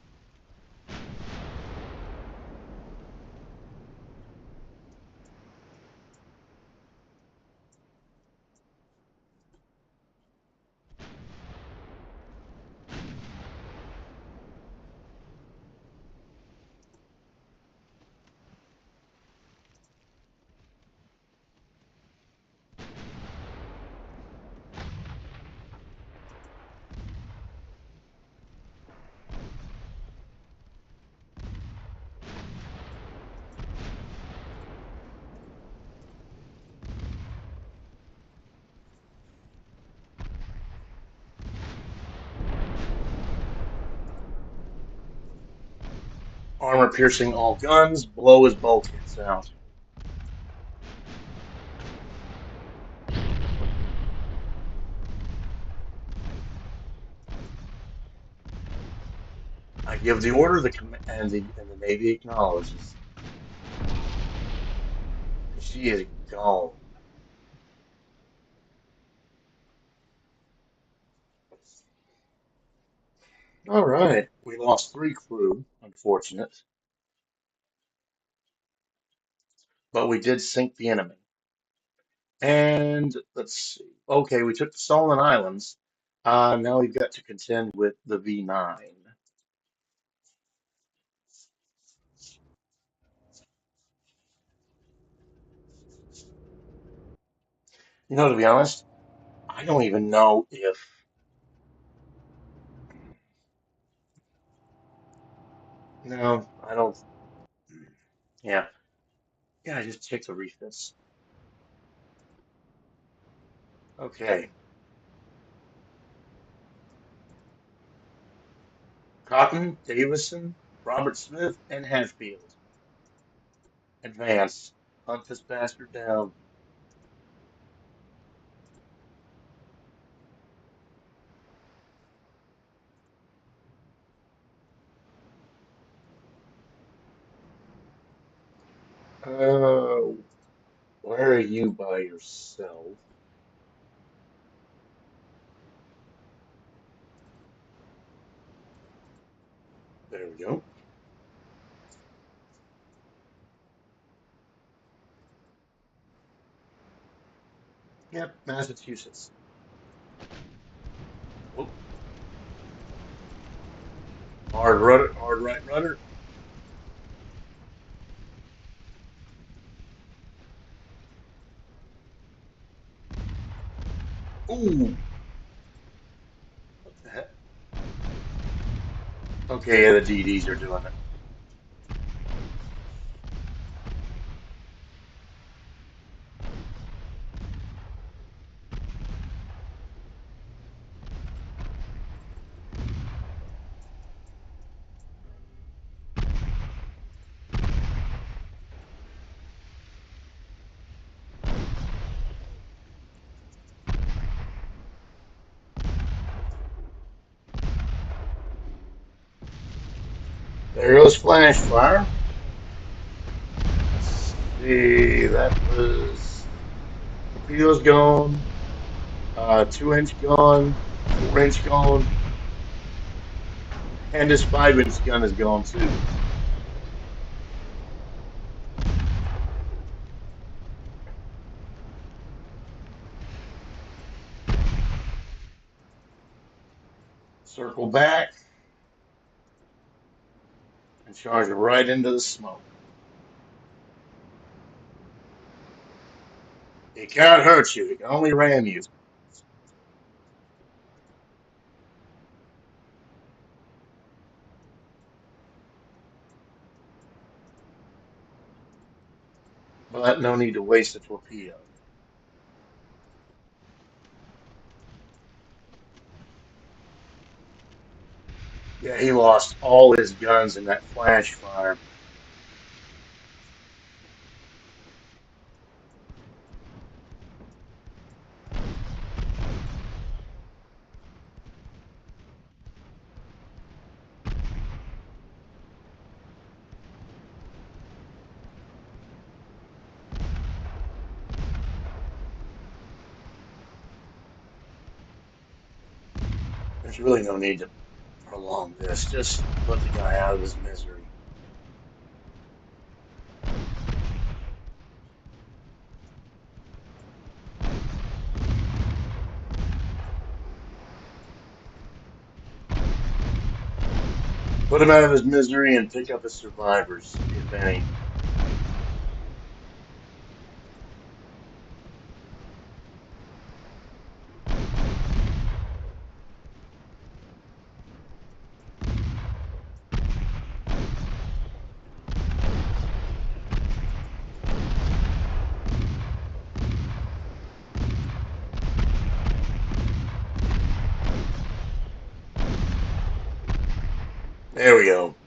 Armor piercing all guns. Blow his bulkheads out. I give the order, and the Navy acknowledges. She is gone. All right. We lost 3 crew, unfortunate, but we did sink the enemy. And let's see. Okay, we took the Solomon Islands. Now we've got to contend with the V9. To be honest, I don't even know if. No, I don't. Yeah, yeah. I just check the refits. Okay, Cotton, Davison, Robert Smith, and Hatfield. Advance. Hunt this bastard down. Uh, where are you by yourself? There we go. Yep, Massachusetts. Whoop. Hard rudder, hard right rudder. Ooh, what the heck? Okay, yeah, the DDs are doing it. There goes flash fire. Let's see, that was torpedoes gone, 2-inch gone, 4-inch gone, and his 5-inch gun is gone too. Circle back and charge right into the smoke. It can't hurt you. It can only ram you. But no need to waste a torpedo. Yeah, he lost all his guns in that flash fire. There's really no need to prolong this. Just put the guy out of his misery. Put him out of his misery and pick up his survivors, if any. There we go.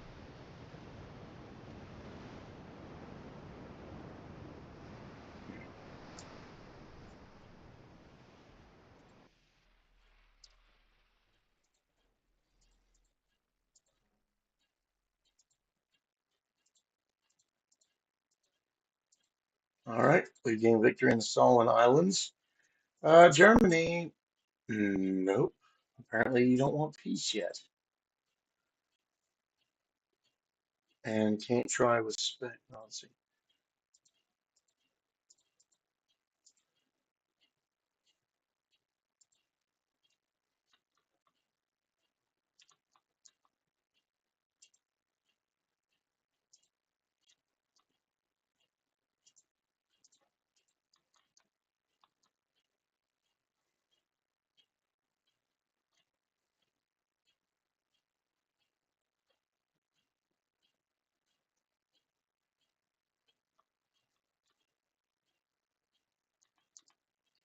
All right, we gained victory in the Solomon Islands. Germany, nope. Apparently, you don't want peace yet, and can't try with spec. No, let's see.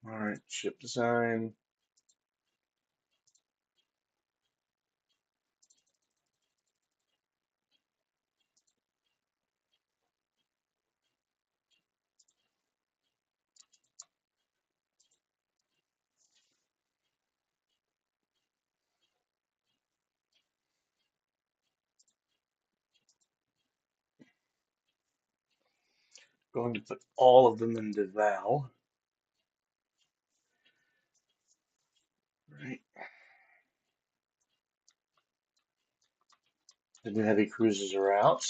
All right, ship design. Going to put all of them into Val. Right. The new heavy cruisers are out.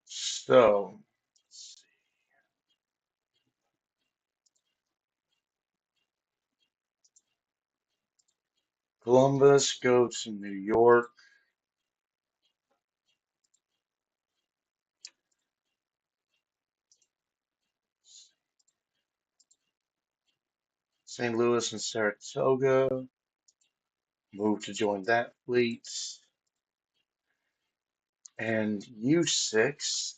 So, Columbus, go to New York. St. Louis and Saratoga. Move to join that fleet. And U6.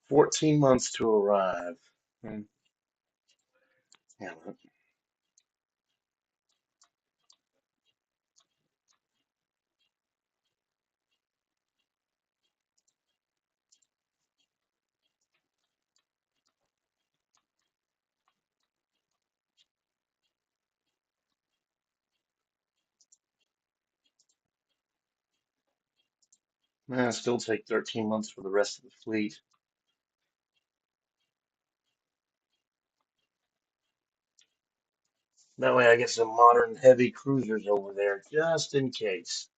14 months to arrive. Hmm, yeah, still take 13 months for the rest of the fleet. That way I get some modern heavy cruisers over there, just in case.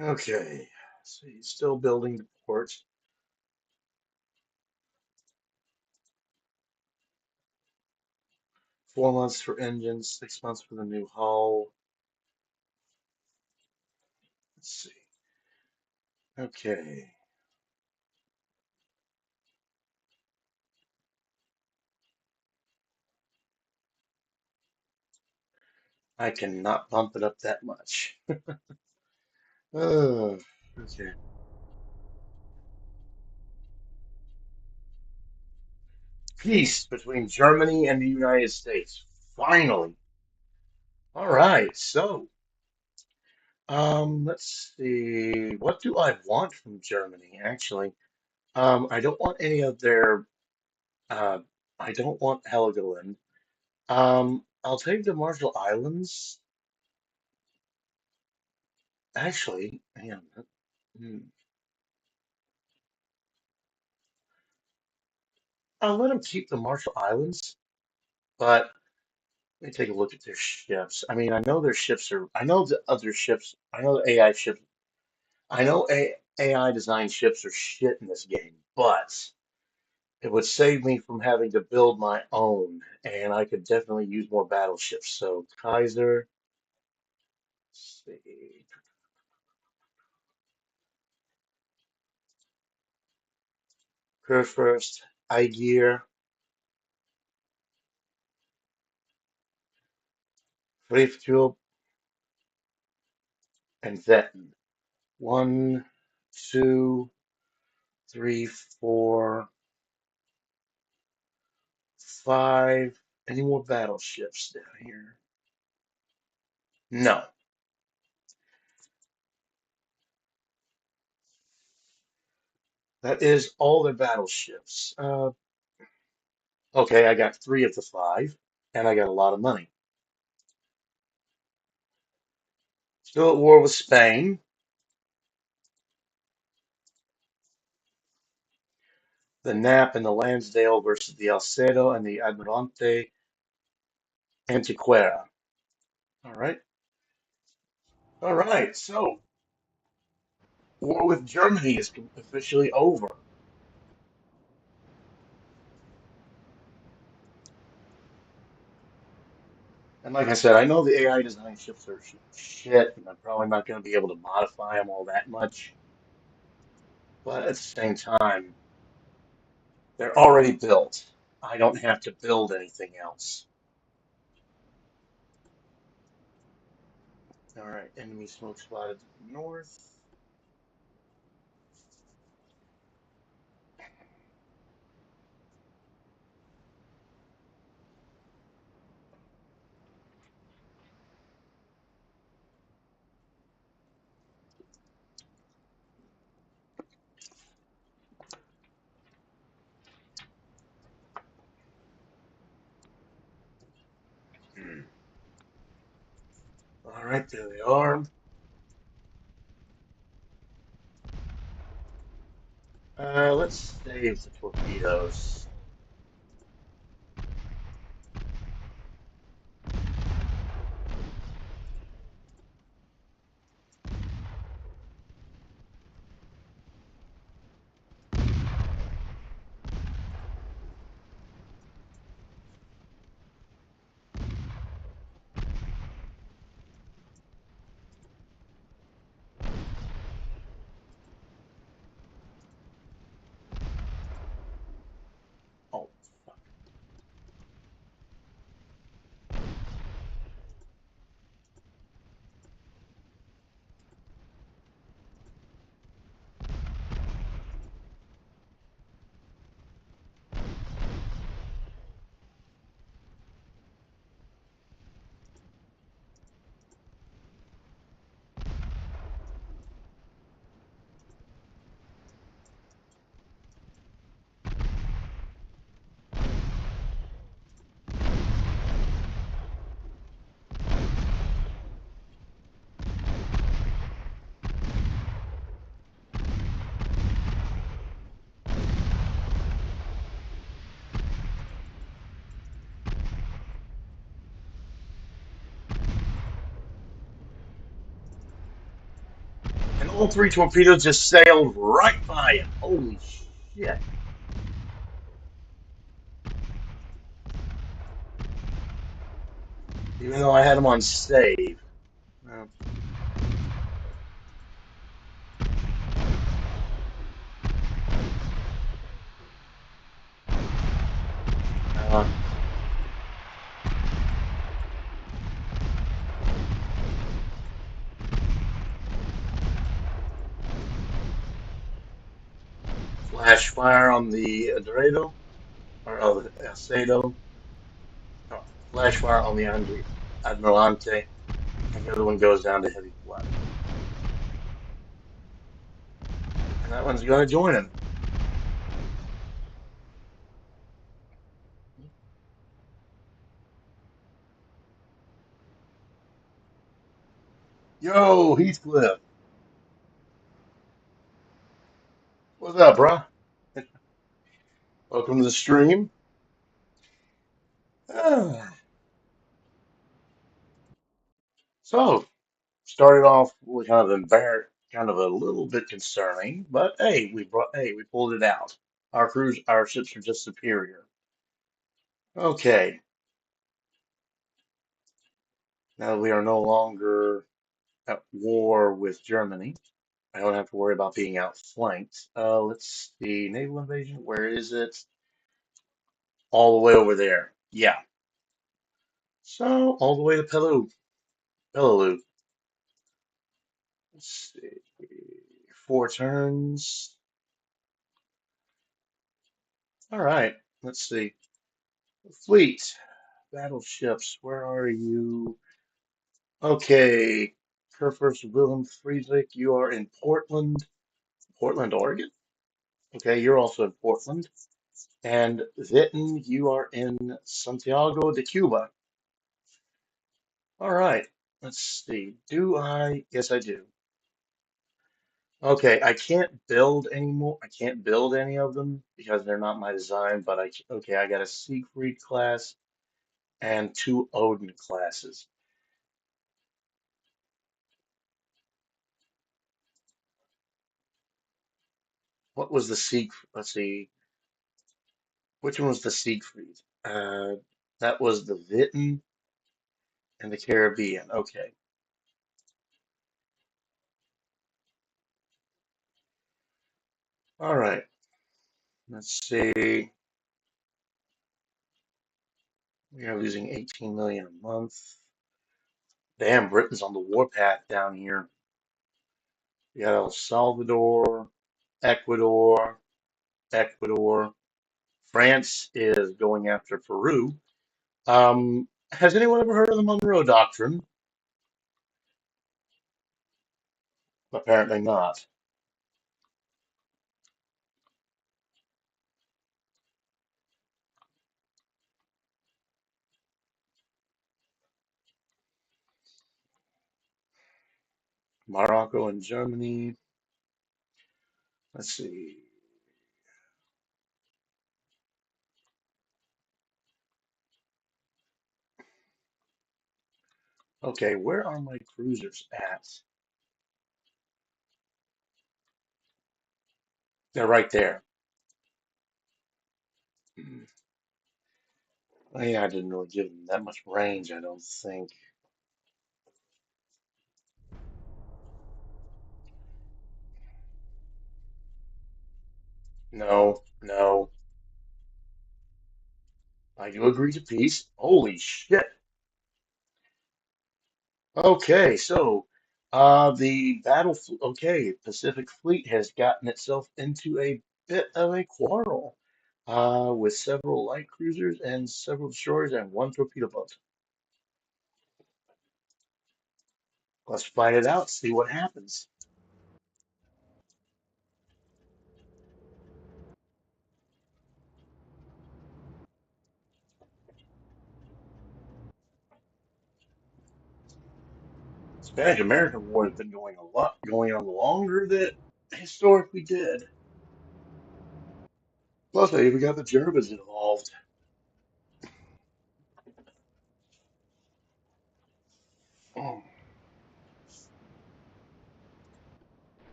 Okay, so he's still building the port. 4 months for engines, 6 months for the new hull. Let's see. Okay, I cannot bump it up that much. Oh, okay. Peace between Germany and the United States. Finally. All right, so let's see. What do I want from Germany, actually? I don't want any of their uh I don't want Helgoland. I'll take the Marshall Islands. Actually, hang on. Hmm. I'll let them keep the Marshall Islands, but let me take a look at their ships. I mean, I know their ships are, I know the other ships, I know the AI ships, I know AI designed ships are shit in this game, but it would save me from having to build my own, and I could definitely use more battleships. So Kaiser, let's see, Kurfürst, Aegir, Frithjof, and Zetten. One, two, three, four, five. Any more battleships down here? No. That is all their battleships. Okay, I got three of the five, and I got a lot of money. Still at war with Spain. The Nap and the Lansdale versus the Alcedo and the Admirante Antequera. All right. All right. So, war with Germany is officially over. And like I said, I know the AI design ships are shit, and I'm probably not going to be able to modify them all that much. But at the same time, they're already built. I don't have to build anything else. All right, enemy smoke spotted to the north. All right, there they are. Let's save the torpedoes. Oh, fuck. And all three torpedoes just sailed right by him. Holy shit. Even though I had him on save. Uh, uh, Flash fire on the Dorado, or the Acedo. Oh, flash fire on the Admirante, and the other one goes down to heavy flood. And that one's going to join him. Yo, Heathcliff. What's up, bro? Welcome to the stream. Ah, so, started off with kind of a little bit concerning, but hey, we pulled it out. Our ships are just superior. Okay, now that we are no longer at war with Germany, I don't have to worry about being outflanked. Let's see, naval invasion. Where is it? All the way over there. Yeah. So all the way to Peleliu. Let's see. Four turns. All right. Let's see. Fleet. Battleships. Where are you? Okay. Kurfürst Wilhelm Friedrich, you are in Portland, Oregon. Okay, you're also in Portland. And Vinton, you are in Santiago de Cuba. All right. Let's see. Do I? Yes, I do. Okay, I can't build anymore. I can't build any of them because they're not my design, but okay, I got a Siegfried class and two Odin classes. What was the Sieg? Let's see. Which one was the Siegfried? That was the Vinton and the Caribbean. Okay. All right. Let's see. We are losing 18 million a month. Damn, Britain's on the warpath down here. We got El Salvador, Ecuador, Ecuador. France is going after Peru. Has anyone ever heard of the Monroe Doctrine? Apparently not. Morocco and Germany. Let's see. Okay, where are my cruisers at? They're right there. Hmm. I didn't really give them that much range, I don't think. No, no. I do agree to peace. Holy shit. Okay, so the okay, Pacific Fleet has gotten itself into a bit of a quarrel with several light cruisers and several destroyers and one torpedo boat. Let's fight it out, see what happens. Spanish-American War has been going on longer than it historically did. Plus, they even got the Germans involved. Oh,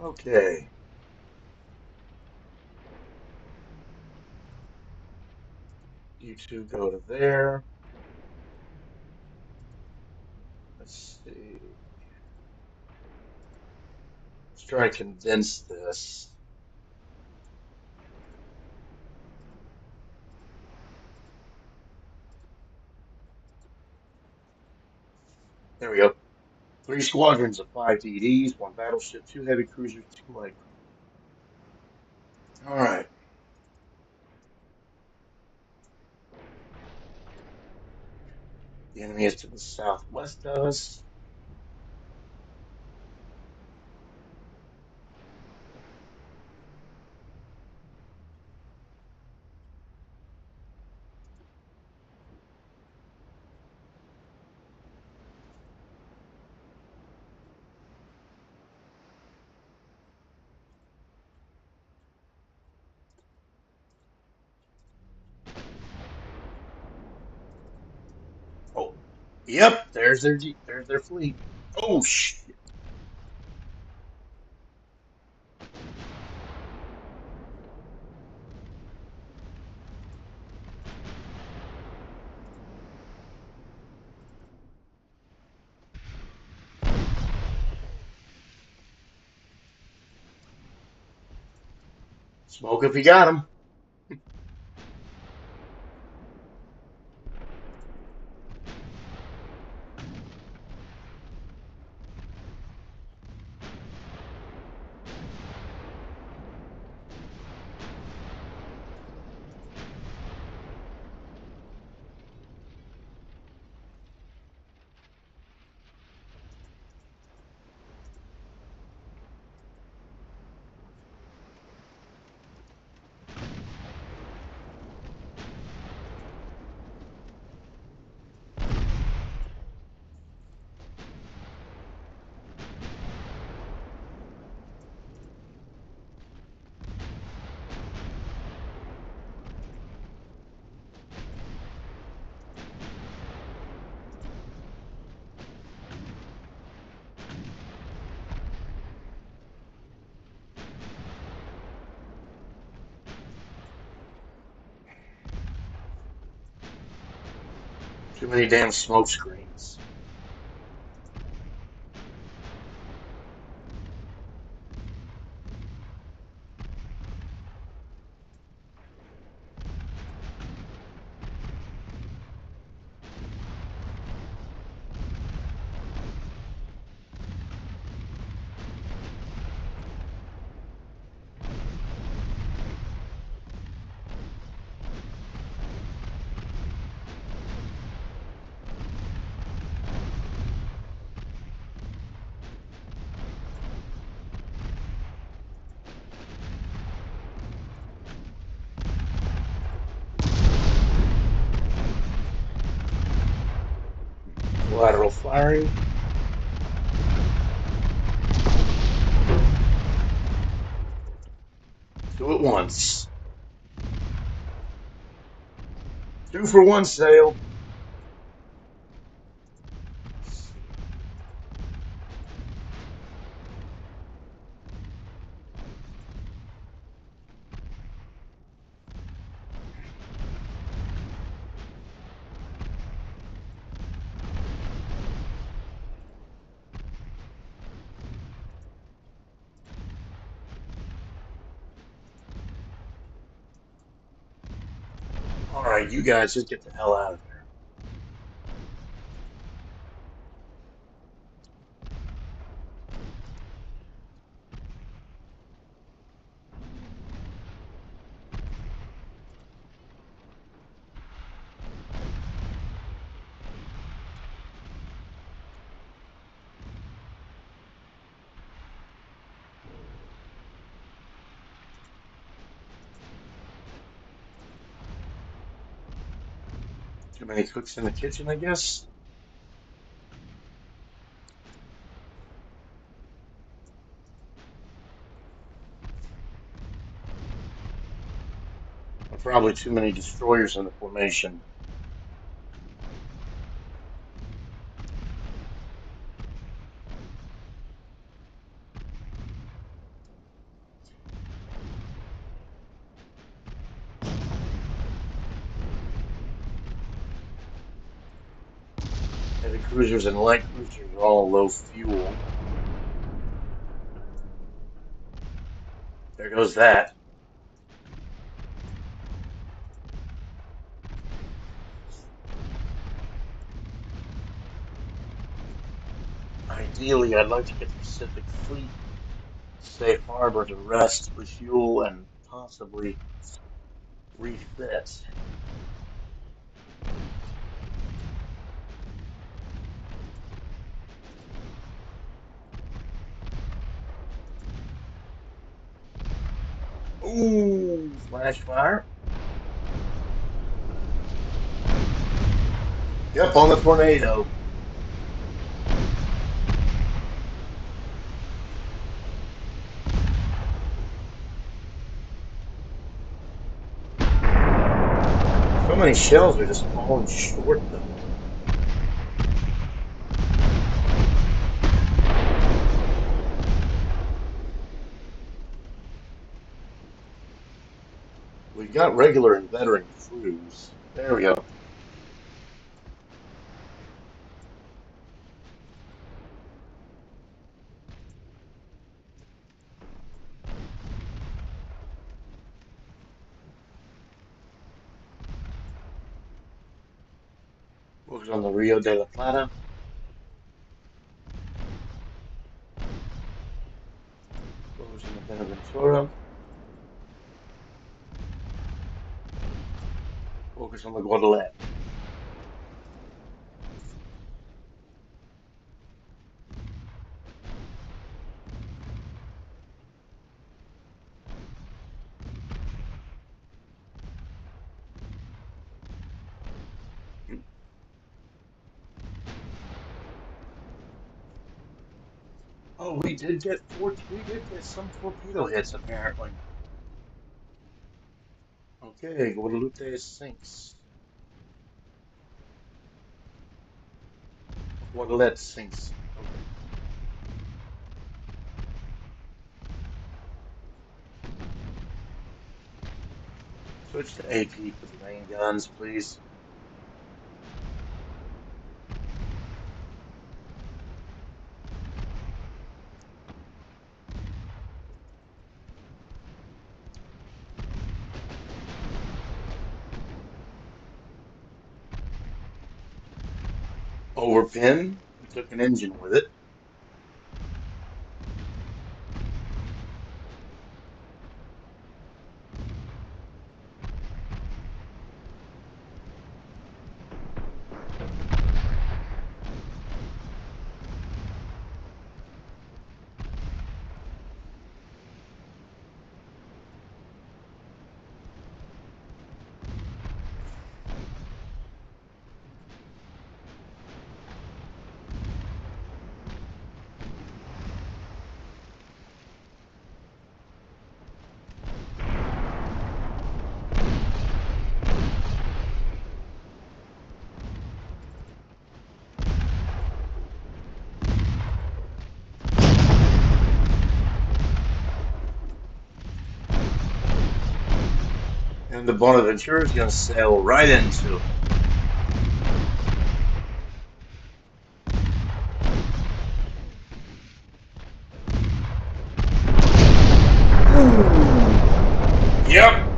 okay, you two go to there. Let's see. Let's try to condense this. There we go. Three squadrons of five DDs, one battleship, two heavy cruisers, two light cruisers. All right. The enemy is to the southwest of us. Oh, yep. There's their fleet. Oh shit! Smoke if you got them. Too many damn smoke screens. Collateral firing. Two at once. 2 for 1 sale. All right, you guys just get the hell out of there. Too many cooks in the kitchen, I guess. Or probably too many destroyers in the formation. Heavy cruisers and light cruisers are all low fuel. There goes that. Ideally, I'd like to get the Pacific Fleet safe harbor to rest, refuel, and possibly refit. Ooh, flash fire. Yep, on the tornado. So many shells are just falling short, though. We've got regular and veteran crews. There we go. Focus on the Rio de la Plata. Focus on the Benaventura. Focus on the Guadalete. Oh, we did get some torpedo hits apparently. Okay, Guadalupe sinks. Guadalete sinks. Okay. Switch to AP for the main guns, please. Overpin. We took an engine with it. And the Bonaventura is going to sail right into it. Yep.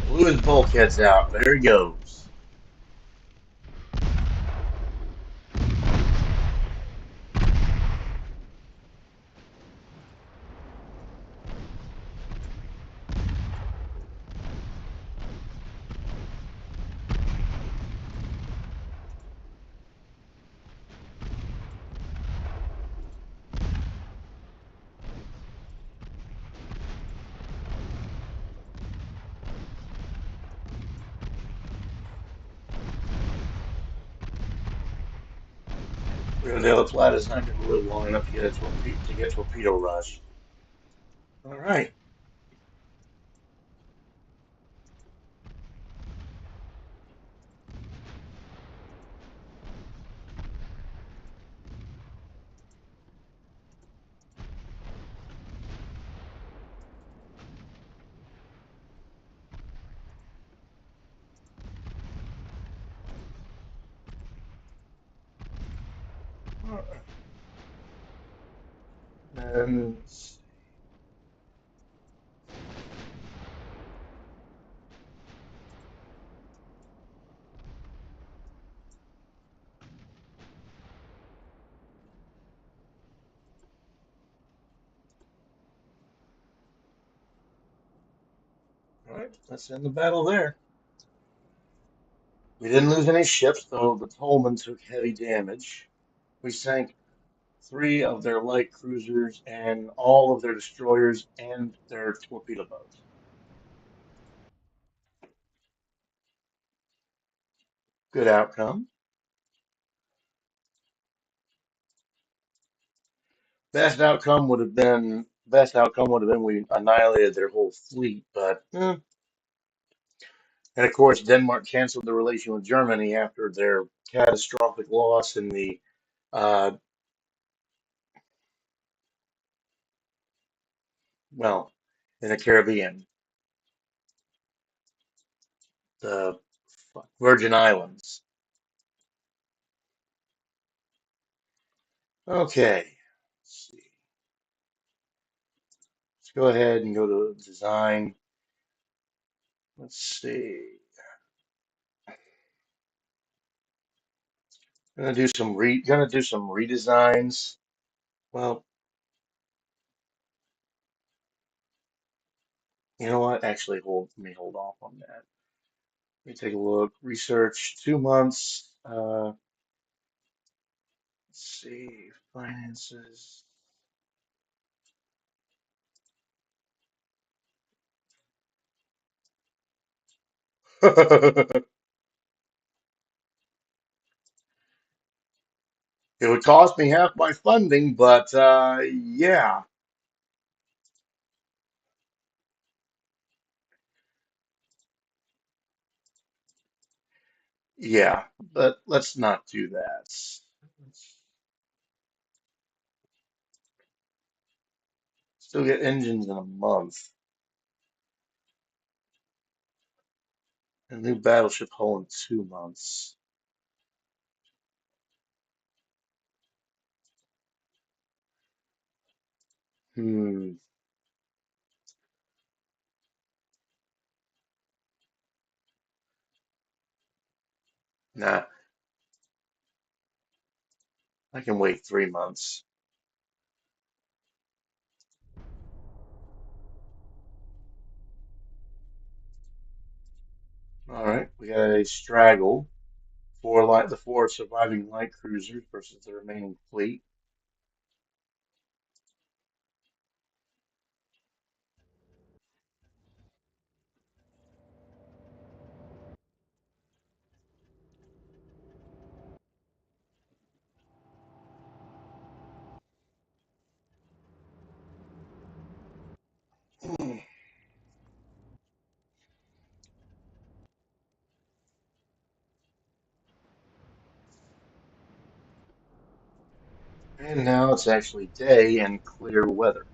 Blew his bulkheads out. There he goes. Redale Flat is not going to live long enough to get a torpedo rush. All right. All right. And all right, let's end the battle there. We didn't lose any ships, though the Tolman took heavy damage. We sank three of their light cruisers and all of their destroyers and their torpedo boats. Good outcome. Best outcome would have been we annihilated their whole fleet, but and of course Denmark canceled the relation with Germany after their catastrophic loss in the uh, well in the Caribbean, the Virgin Islands. Okay, let's see. Let's go ahead and go to design. Let's see. Gonna do some redesigns. Well, you know what? Actually, let me hold off on that. Let me take a look. Research 2 months. Let's see. Finances. It would cost me half my funding, but yeah, yeah. But let's not do that. Let's still get engines in a month. A new battleship hull in 2 months. Hmm. Nah, I can wait 3 months. All right, we got a straggle. The four surviving light cruisers versus the remaining fleet. And now it's actually day and clear weather.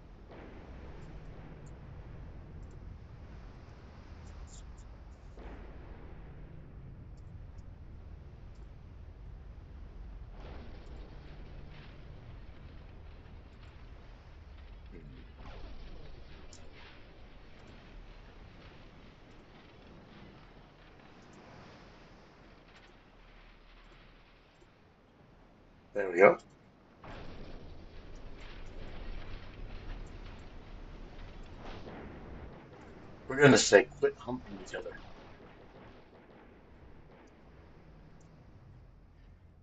There we go. We're going to say quit humping each other.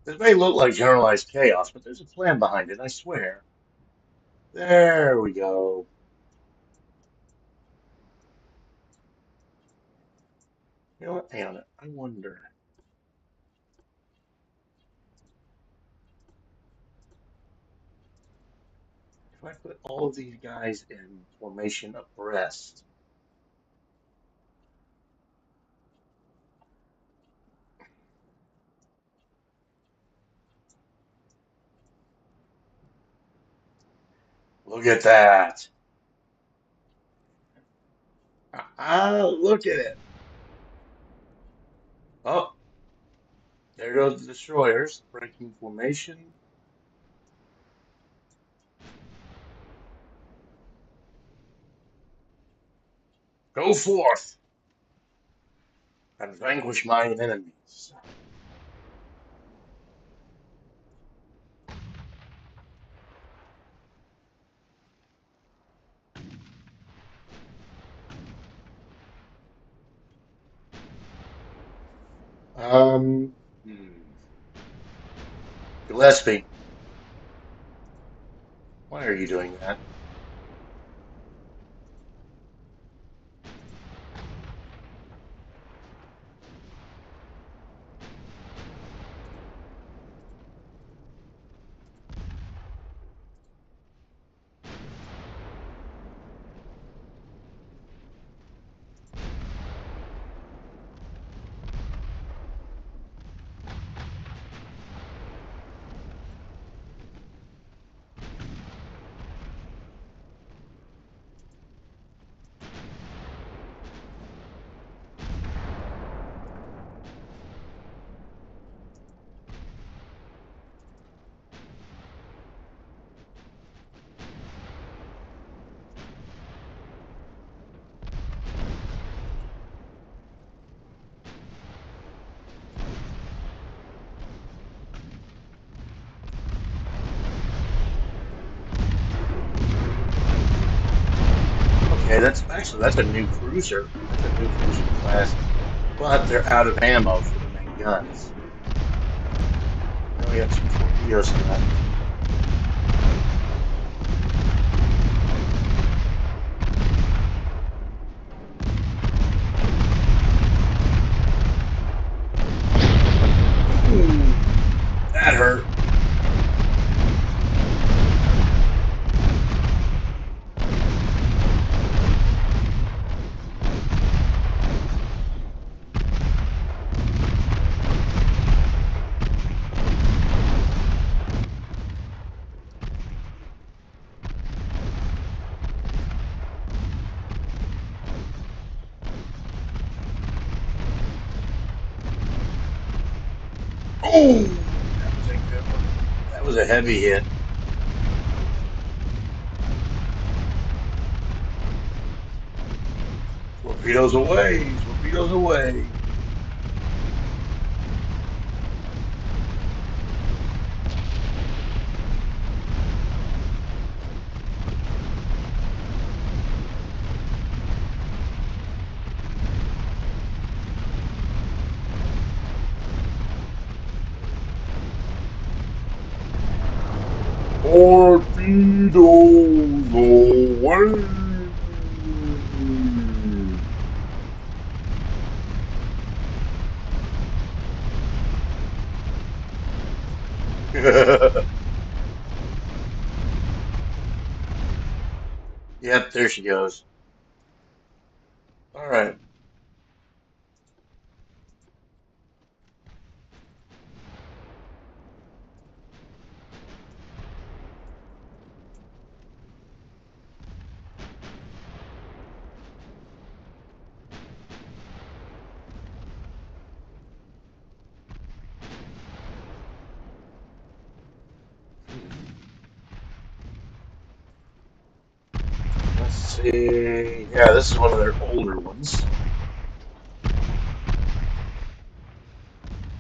This may look like generalized chaos, but there's a plan behind it, I swear. There we go. You know what? Hang on. I wonder if I put all of these guys in formation abreast. Look at that. Look at it. Oh, there goes the destroyers breaking formation. Go forth and vanquish mine enemies. Um, hmm. Gillespie, why are you doing that? Okay, that's a new cruiser. That's a new cruiser class, but they're out of ammo for the main guns. We only got two torpedoes left. Ooh, that hurt. Oh, that was a good one. That was a heavy hit. Torpedoes away! Torpedoes away! Torpedoes away! Yep, there she goes. All right. Let's see. Yeah, this is one of their older ones.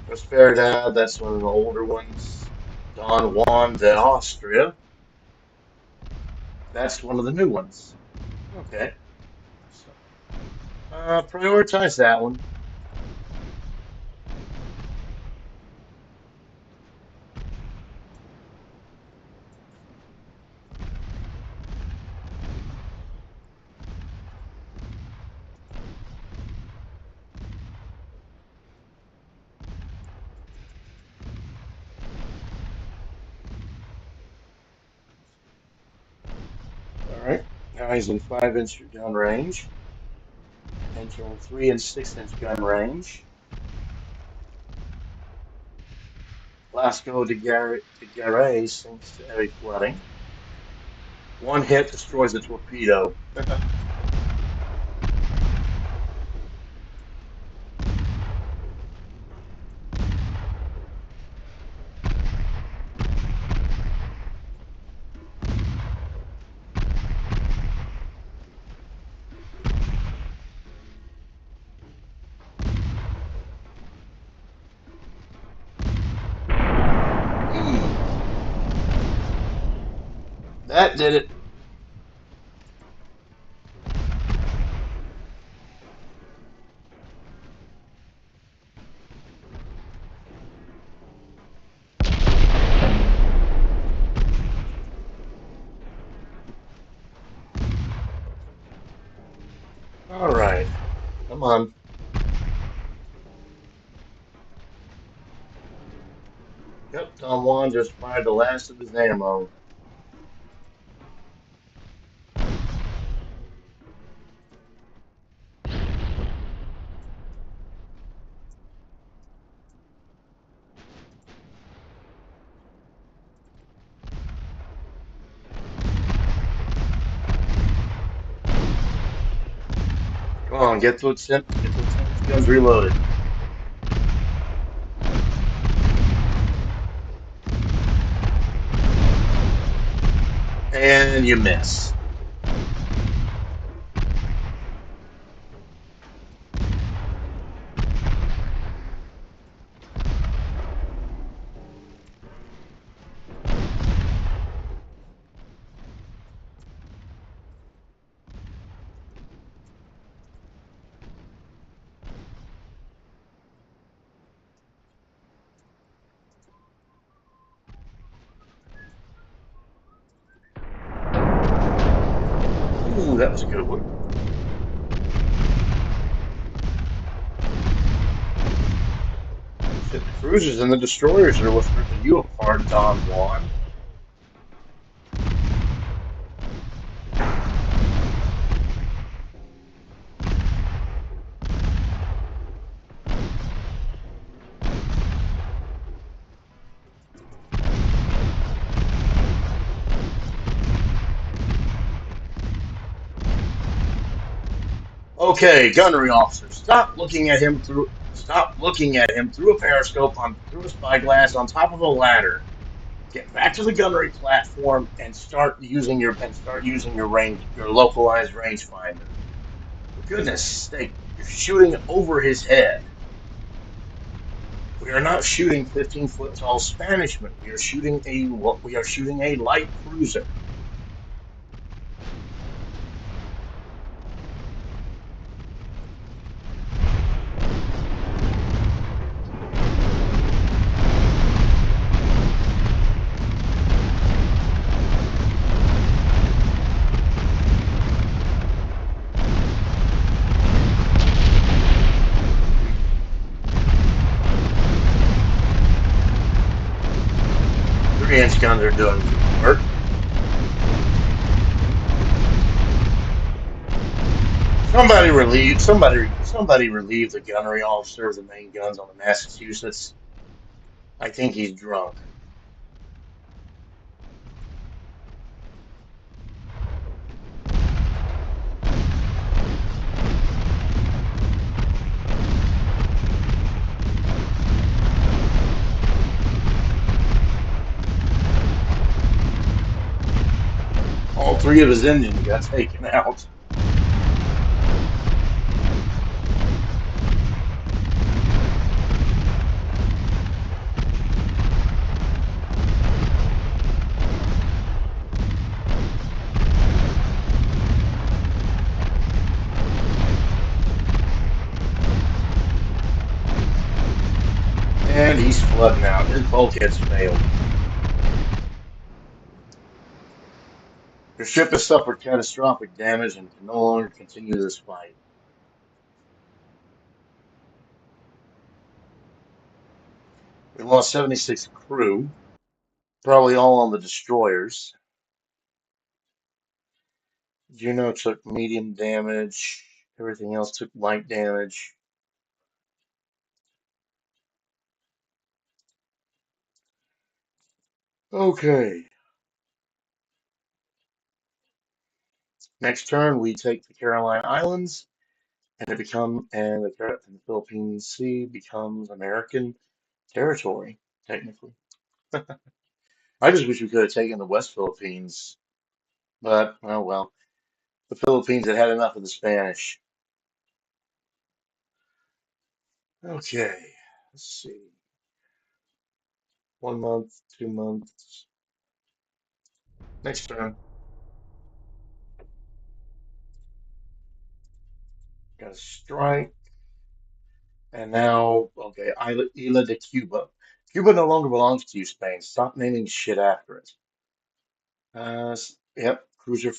Prosperidad, that's one of the older ones. Don Juan de Austria, that's one of the new ones. Okay. So, prioritize that one. All right. Now he's in 5-inch gun range, entering 3 and 6-inch gun range. Glasgow de Garay sinks to heavy flooding. One hit destroys the torpedo. That did it. All right. Come on. Yep, Don Juan just fired the last of his ammo. Come on, get those guns reloaded. And you miss. Ooh, that was a good one. Shit, the cruisers and the destroyers are what's ripping you apart, Don Juan. Okay, gunnery officer, stop looking at him through a periscope on through a spyglass on top of a ladder. Get back to the gunnery platform and start using your localized rangefinder. For goodness sake, you're shooting over his head. We are not shooting 15-foot tall Spanishmen. We are shooting a light cruiser. 3-inch guns are doing good work. Somebody relieved the gunnery officer of the main guns on the Massachusetts. I think he's drunk. All 3 of his engines got taken out. And he's flooding out. His bulkhead's failed. Your ship has suffered catastrophic damage and can no longer continue this fight. We lost 76 crew, probably all on the destroyers. Juno took medium damage. Everything else took light damage. Okay. Next turn, we take the Caroline Islands, and the Philippine Sea becomes American territory, technically. I just wish we could have taken the West Philippines, but oh well. The Philippines had had enough of the Spanish. Okay, let's see. 1 month, 2 months. Next turn, got a strike, and now okay, Isla de Cuba. Cuba no longer belongs to you, Spain. Stop naming shit after it. Yep, Cruiser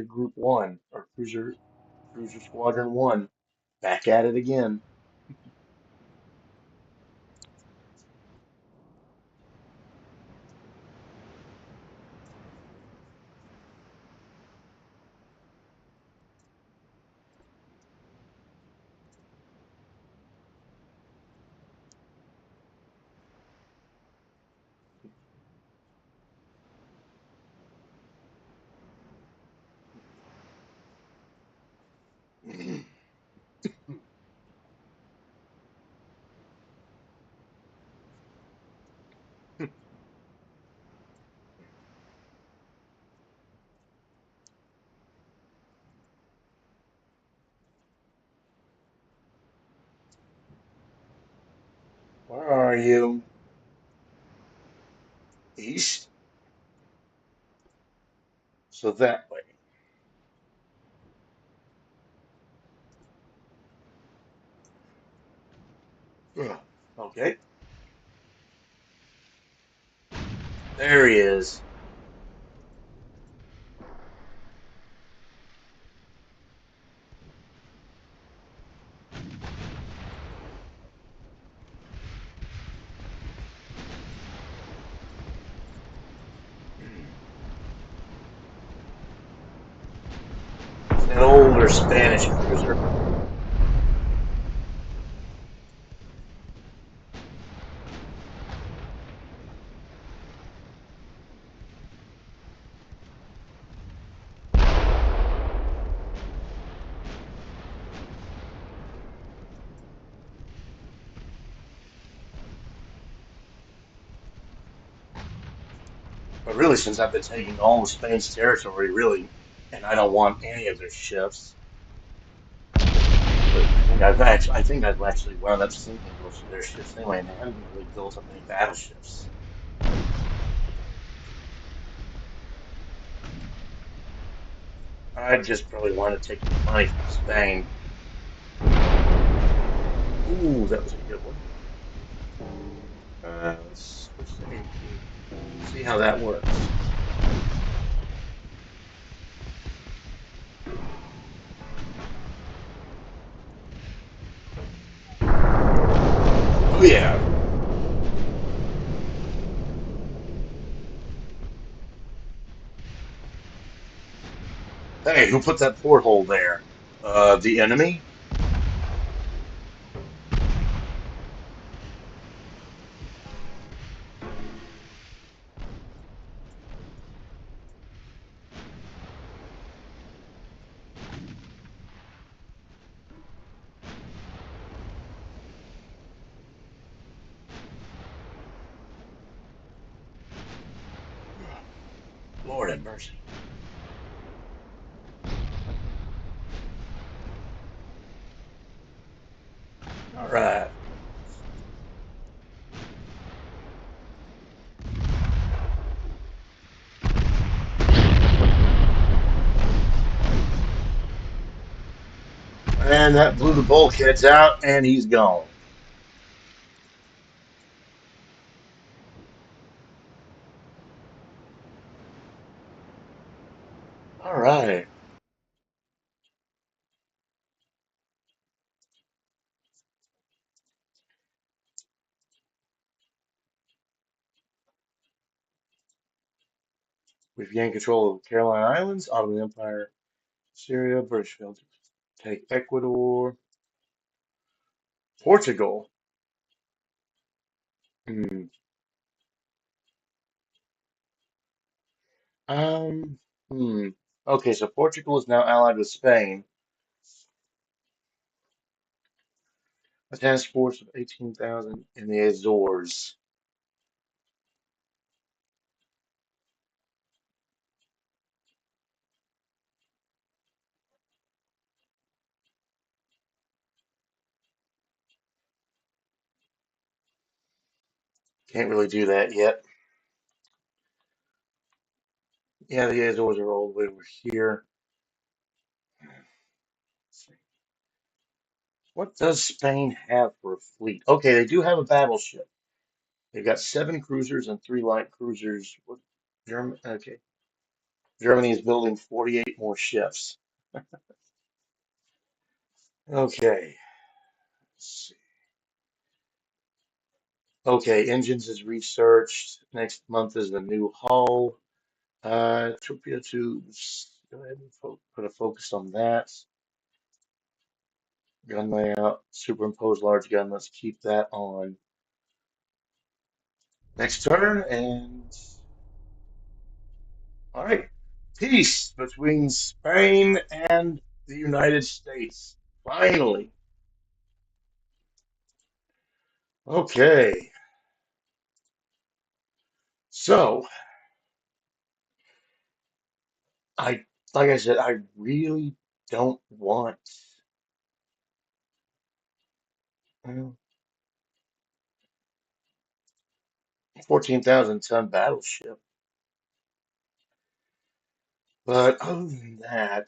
Group One or Cruiser Squadron One, back at it again. Where are you? East. So that way. Ugh. Okay, there he is. It's that older Spanish cruiser. But really, since I've been taking all of Spain's territory, really, and I don't want any of their ships, I think I've actually wound up sinking most of their ships anyway, and they haven't really built up any battleships. I just probably want to take the money from Spain. Ooh, that was a good one. Let's switch to AP. See how that works. Oh yeah. who put that porthole there? The enemy? Lord have mercy. All right. And that blew the bulkheads out, and he's gone. All right. We've gained control of the Caroline Islands, Ottoman Empire, Syria, British failed to take Ecuador, Portugal. Hmm. Um. Hmm. Okay, so Portugal is now allied with Spain. A task force of 18,000 in the Azores. Can't really do that yet. Yeah, the Azores are all the way over here. What does Spain have for a fleet? Okay, they do have a battleship. They've got 7 cruisers and 3 light cruisers. What, German? Okay, Germany is building 48 more ships. Okay, let's see. Okay, engines is researched. Next month is the new hull. Torpedo tubes. Go ahead and put a focus on that. Gun layout, superimpose large gun. Let's keep that on. Next turn, and all right. Peace between Spain and the United States. Finally. Okay. So, I, like I said, I really don't want 14,000 ton battleship. But other than that,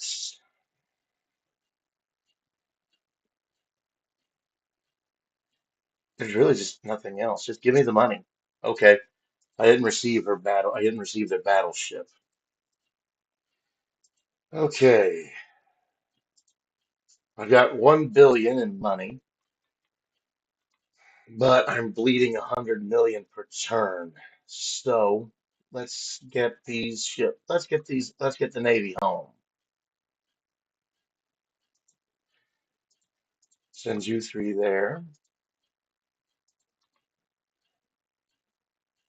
there's really just nothing else. Just give me the money. Okay. I didn't receive her battle. I didn't receive the battleship. Okay. I got 1 billion in money, but I'm bleeding 100 million per turn. So let's get these ship. Let's get the Navy home. Send you 3 there.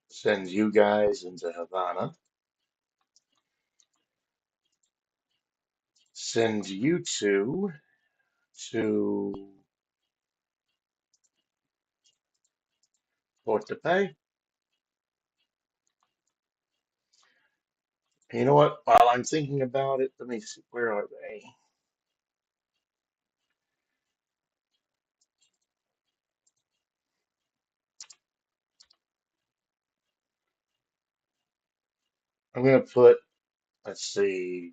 Send you guys into Havana. Send you two to Port de Paix. You know what? While I'm thinking about it, let me see. Where are they? I'm gonna put. Let's see.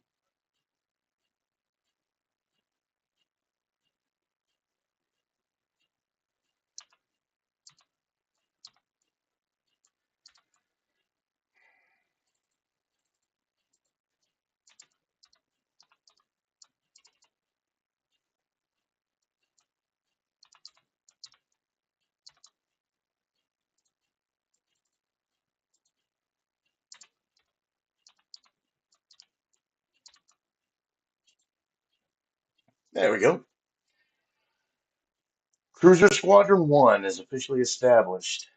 There we go. Cruiser Squadron 1 is officially established.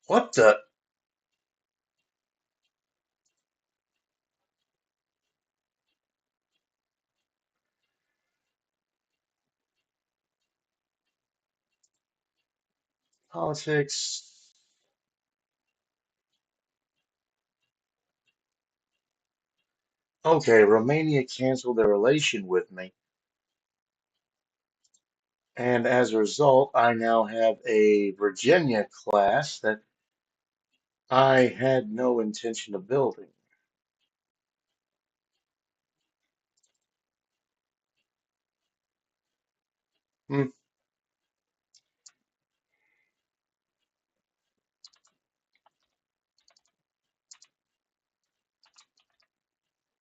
What the? Politics. Okay, Romania canceled their relation with me, and as a result, I now have a Virginia class that I had no intention of building. Hmm,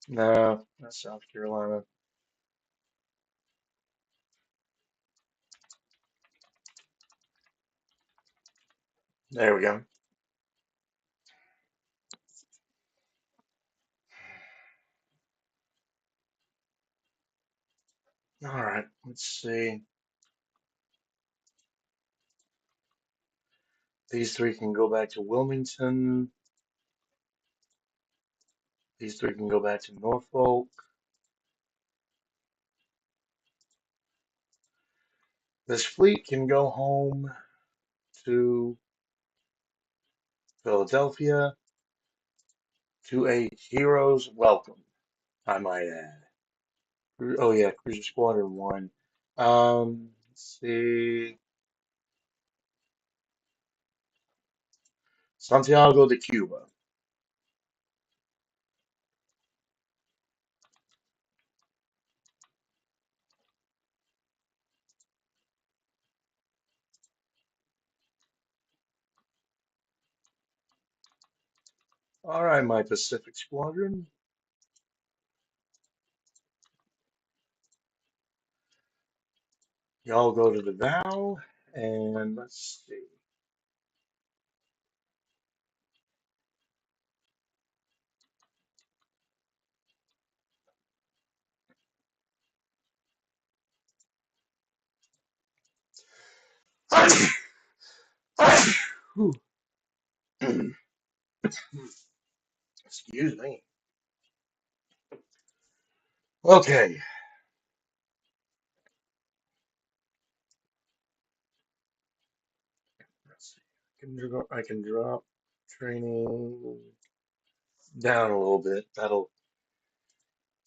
no, that's South Carolina. There we go. All right, let's see. These three can go back to Wilmington. These three can go back to Norfolk. This fleet can go home to Philadelphia to a hero's welcome, I might add. Oh yeah, Cruiser Squadron 1. Let's see. Santiago de Cuba. All right, my Pacific Squadron. Y'all go to the bow, and let's see. Excuse me. Okay, let's see. I can drop training down a little bit. That'll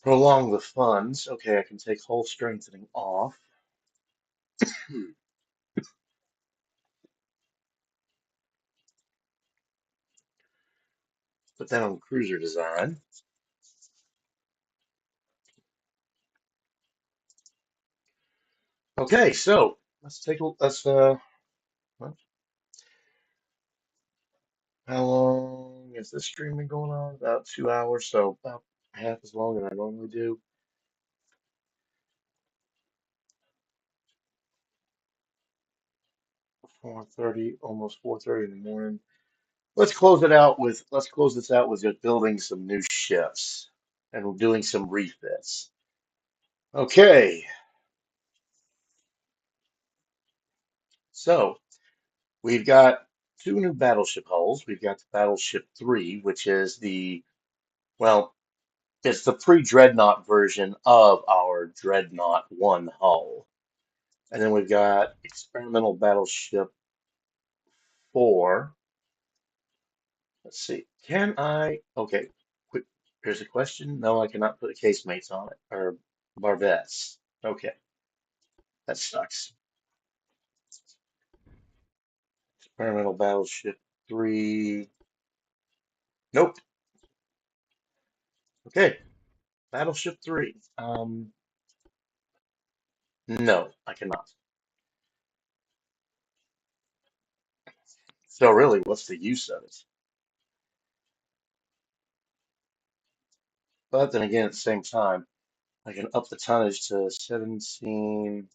prolong the funds. Okay, I can take hull strengthening off. Put that on cruiser design. Okay, so well, how long is this stream been going on? About 2 hours, so about half as long as I normally do. 4:30, almost 4:30 in the morning. Let's close this out with just building some new ships and doing some refits. Okay, so we've got two new battleship hulls. We've got the Battleship 3, which is well, it's the pre-Dreadnought version of our Dreadnought 1 hull. And then we've got Experimental Battleship 4. Let's see. Okay, quick. Here's a question. No, I cannot put casemates on it, or barbettes. Okay, that sucks. Experimental Battleship 3. Nope. Okay, Battleship 3. No, I cannot. So really, what's the use of it? But then again, at the same time, I can up the tonnage to 17.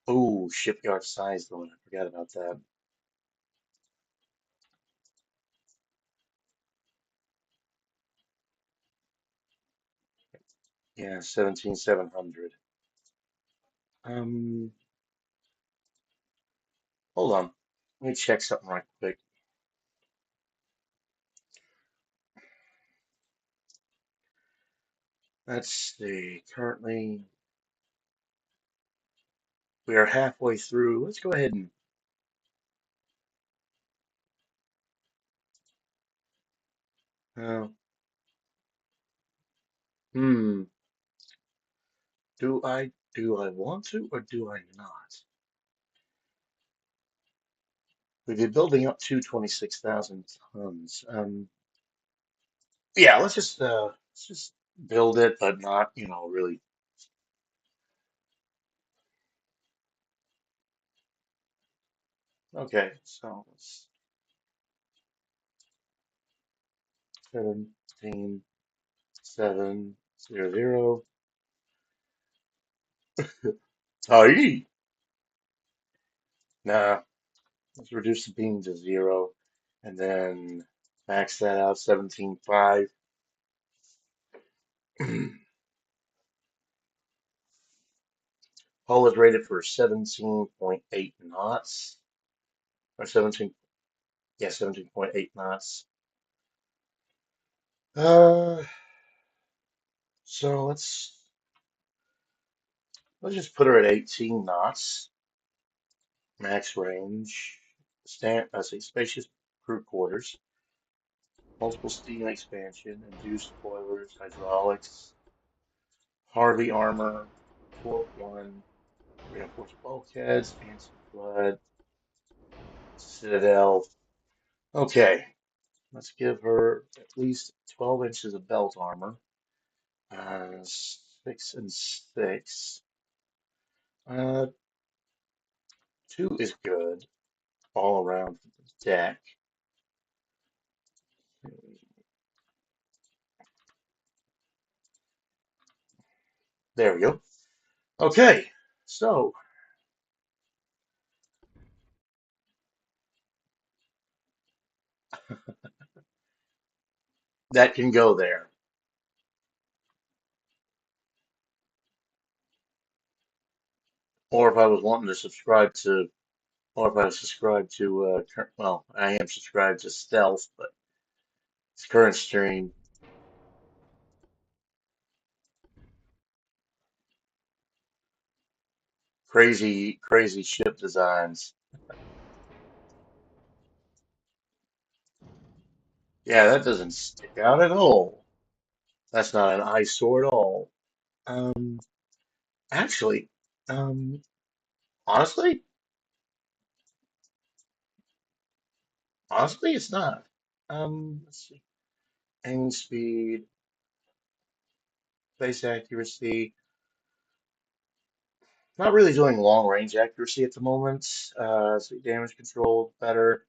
Oh, shipyard size one. I forgot about that. Yeah, 17,700. Um, Hold on. Let me check something right quick. Let's see. Currently, we are halfway through. Let's go ahead and. Uh, hmm. Do I want to or do I not? We've been building up to 26,000 tons. Yeah, let's just build it, but not, really. Okay, so it's 17,700. Tie. Nah, let's reduce the beam to 0, and then max that out 17.5. Hull is rated for 17.8 knots, or 17, yeah, 17.8 knots. Uh, so let's just put her at 18 knots, max range. Let's see, spacious crew quarters, multiple steam expansion, induced boilers, hydraulics, Harvey armor, Fort 1, reinforced bulkheads, anti-flood, citadel. Okay, let's give her at least 12 inches of belt armor. 6 and 6. Uh, 2 is good all around the deck. There we go. Okay, so that can go there. Or if I was wanting to subscribe to, or if I was subscribed to, well, I am subscribed to Stealth, but it's current stream. Crazy, crazy ship designs. Yeah, that doesn't stick out at all. That's not an eyesore at all. Um, Actually, um, honestly, it's not. Let's see. Aim speed, base accuracy. Not really doing long range accuracy at the moment. So damage control better.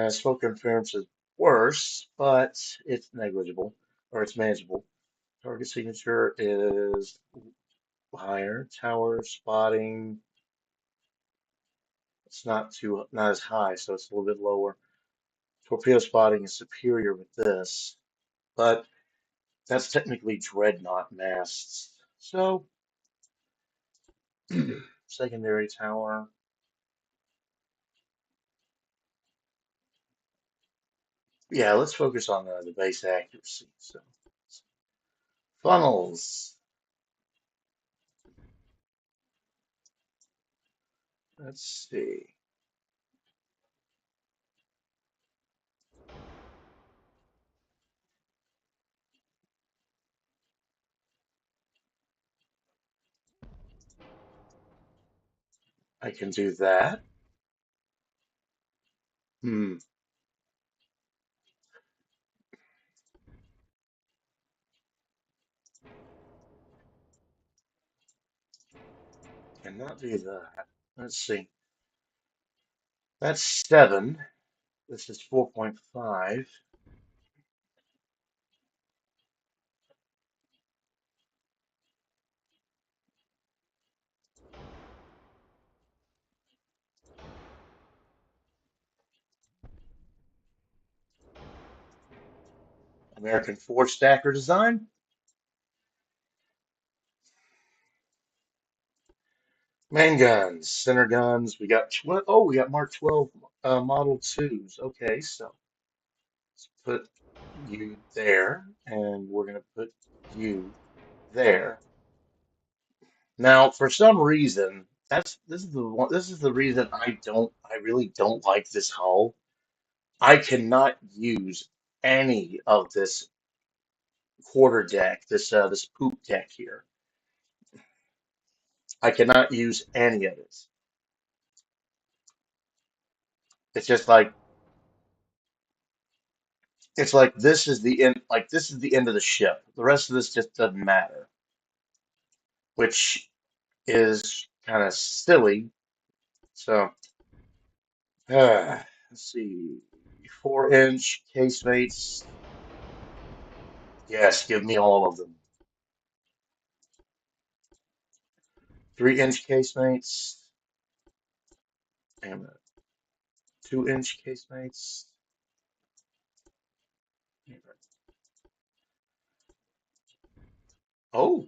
Smoke interference is worse, but it's negligible or it's manageable. Target signature is higher. Tower spotting, it's not as high, so it's a little bit lower. Torpedo spotting is superior with this, but that's technically dreadnought masts. So secondary tower. Yeah, let's focus on the base accuracy. So funnels. Let's see. I can do that. Hmm. Cannot do that. Let's see. That's 7. This is 4.5. American four stacker design. Main guns, center guns. We got we got Mark 12 Model 2s. Okay, so let's put you there, and we're gonna put you there. Now, for some reason, this is the reason I really don't like this hull. I cannot use any of this quarter deck, this poop deck here. I cannot use any of it. It's just like this is the end, like this is the end of the ship. The rest of this just doesn't matter, which is kind of silly. So, let's see, 4-inch casemates. Yes, give me all of them. 3-inch casemates and 2-inch casemates. Oh,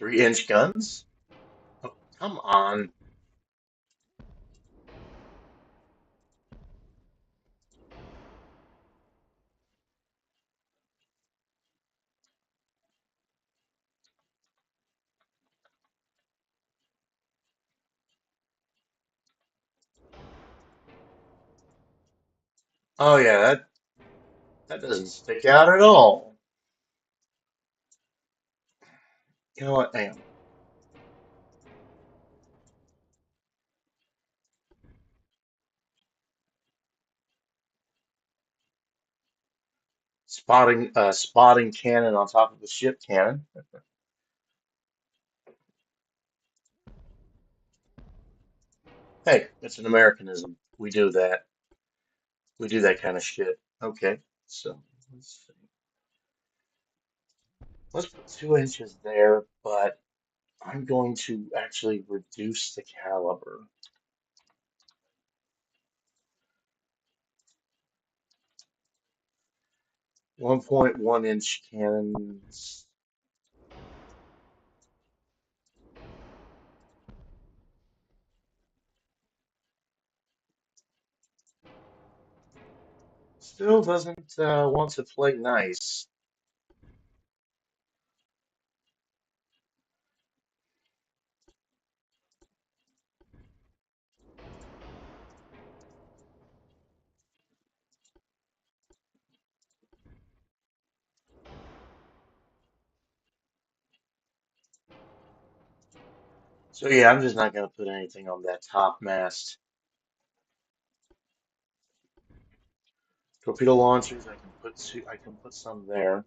3-inch guns. Oh, come on. Oh yeah, that doesn't stick out at all. You know what? Hang on. Spotting cannon on top of the ship cannon. Hey, it's an Americanism. We do that. We do that kind of shit. Okay, so let's see. Let's put 2 inches there, but I'm going to actually reduce the caliber. 1.1-inch cannons. Still doesn't want to play nice. So yeah, I'm just not going to put anything on that top mast. Torpedo launchers, I can put some there.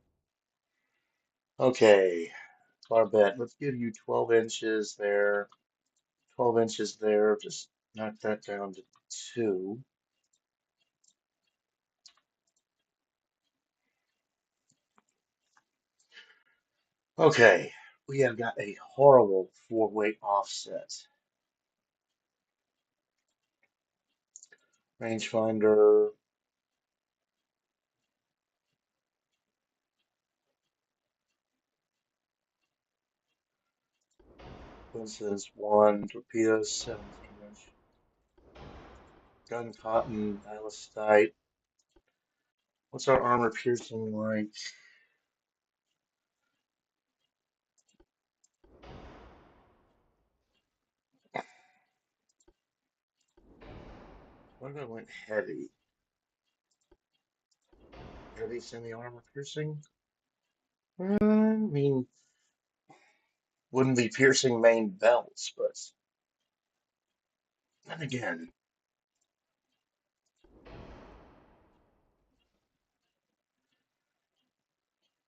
Okay, Barbette, let's give you 12 inches there, 12 inches there. Just knock that down to 2. Okay, we have got a horrible 4-way offset. Rangefinder, coincidence 1, torpedoes 17-inch, gun cotton, ballistite. What's our armor piercing like? What if I went heavy? Heavy semi-armor piercing? I mean, wouldn't be piercing main belts, but then again,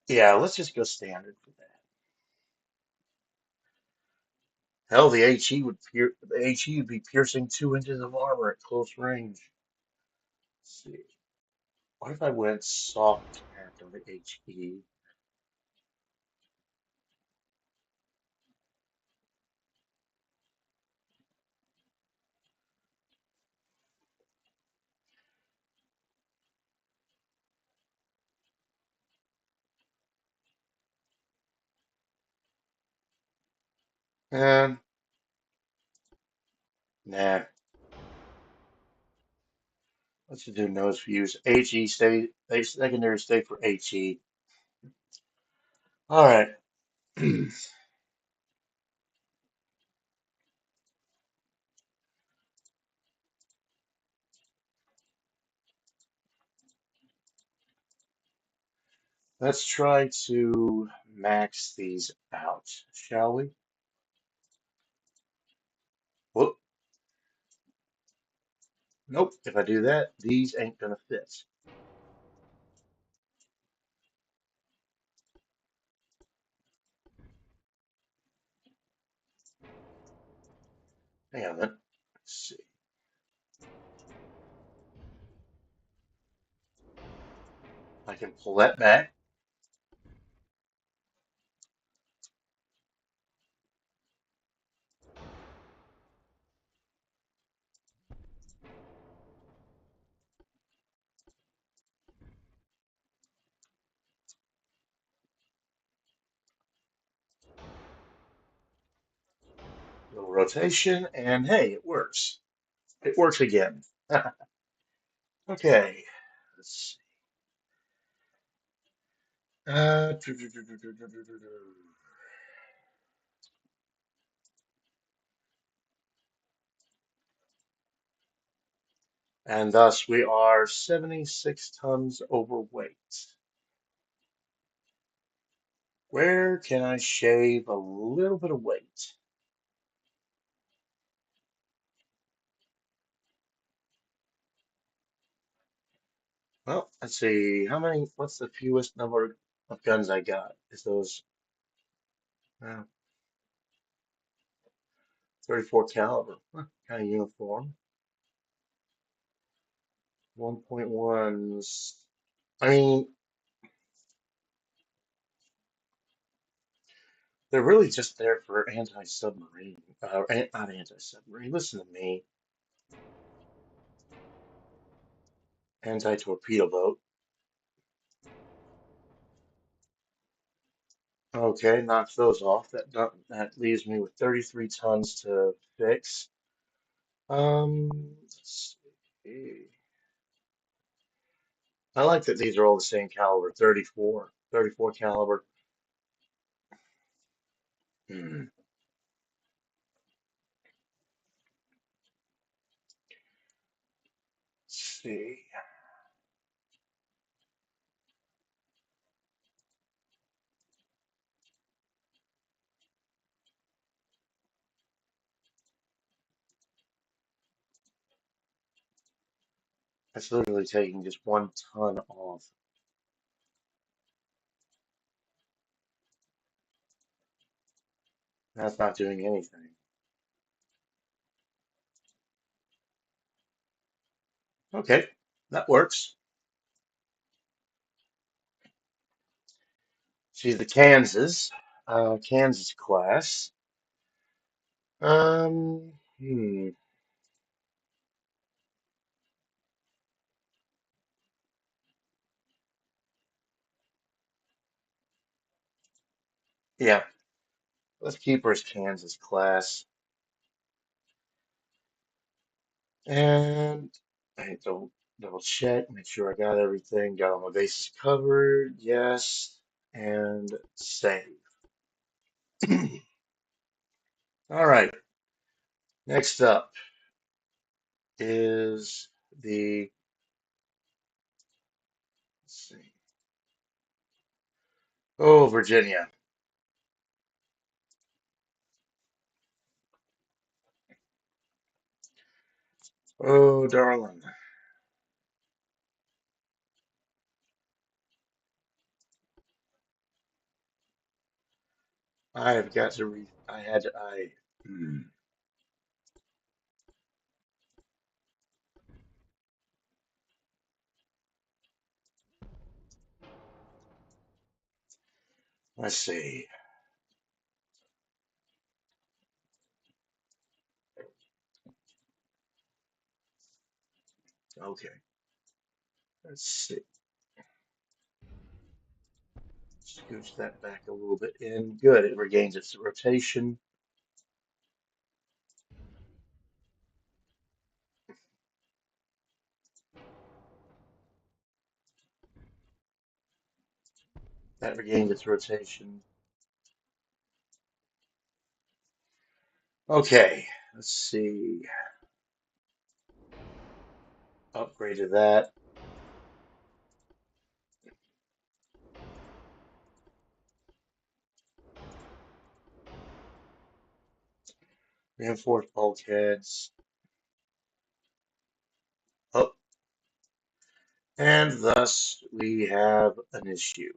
yeah, let's just go standard for that. Hell, the HE would be piercing 2 inches of armor at close range. Let's see. What if I went soft tack on the HE? Uh, nah. Let's just do nose fuse. HE stay, secondary stay for HE. All right. Let's try to max these out, shall we? Whoop. Nope. If I do that, these ain't gonna fit. Hang on a minute. Let's see. I can pull that back. Little rotation, and hey, it works. It works again. Okay. Let's see. And thus we are 76 tons overweight. Where can I shave a little bit of weight? Well, let's see. What's the fewest number of guns I got? Is those 34 caliber? Kind of uniform. 1.1s. I mean, they're really just there for anti-submarine. Not anti-submarine. Listen to me. Anti-torpedo boat. Okay, knock those off. That leaves me with 33 tons to fix. Let's see. I like that these are all the same caliber, 34, 34 caliber. Hmm. Let's see. That's literally taking just 1 ton off. That's not doing anything. Okay, that works. See the Kansas class. Hmm. Yeah, let's keep her as Kansas class. And I double check, make sure I got everything, got all my bases covered. Yes, and save. All right, next up is let's see. Oh, Virginia. Oh, darling. I have got to I had to, let's see. Okay, let's see. Scooch that back a little bit in. Good, it regains its rotation. That regained its rotation. Okay, let's see. Upgraded that. Reinforced bulkheads. Oh, and thus we have an issue.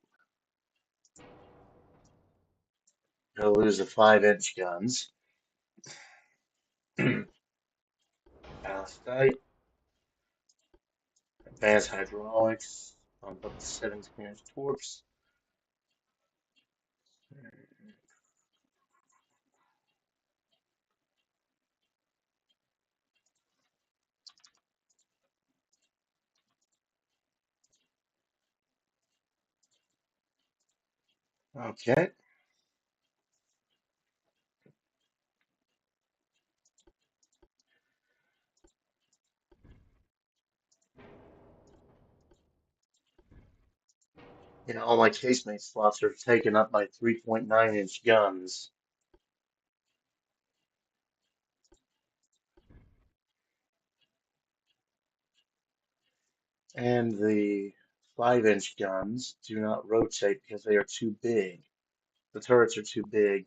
We'll lose the 5-inch guns. Palestite, advanced hydraulics, bump up to 17-inch torps. Okay, all my casemate slots are taken up by 3.9-inch guns. And the 5-inch guns do not rotate because they are too big. The turrets are too big.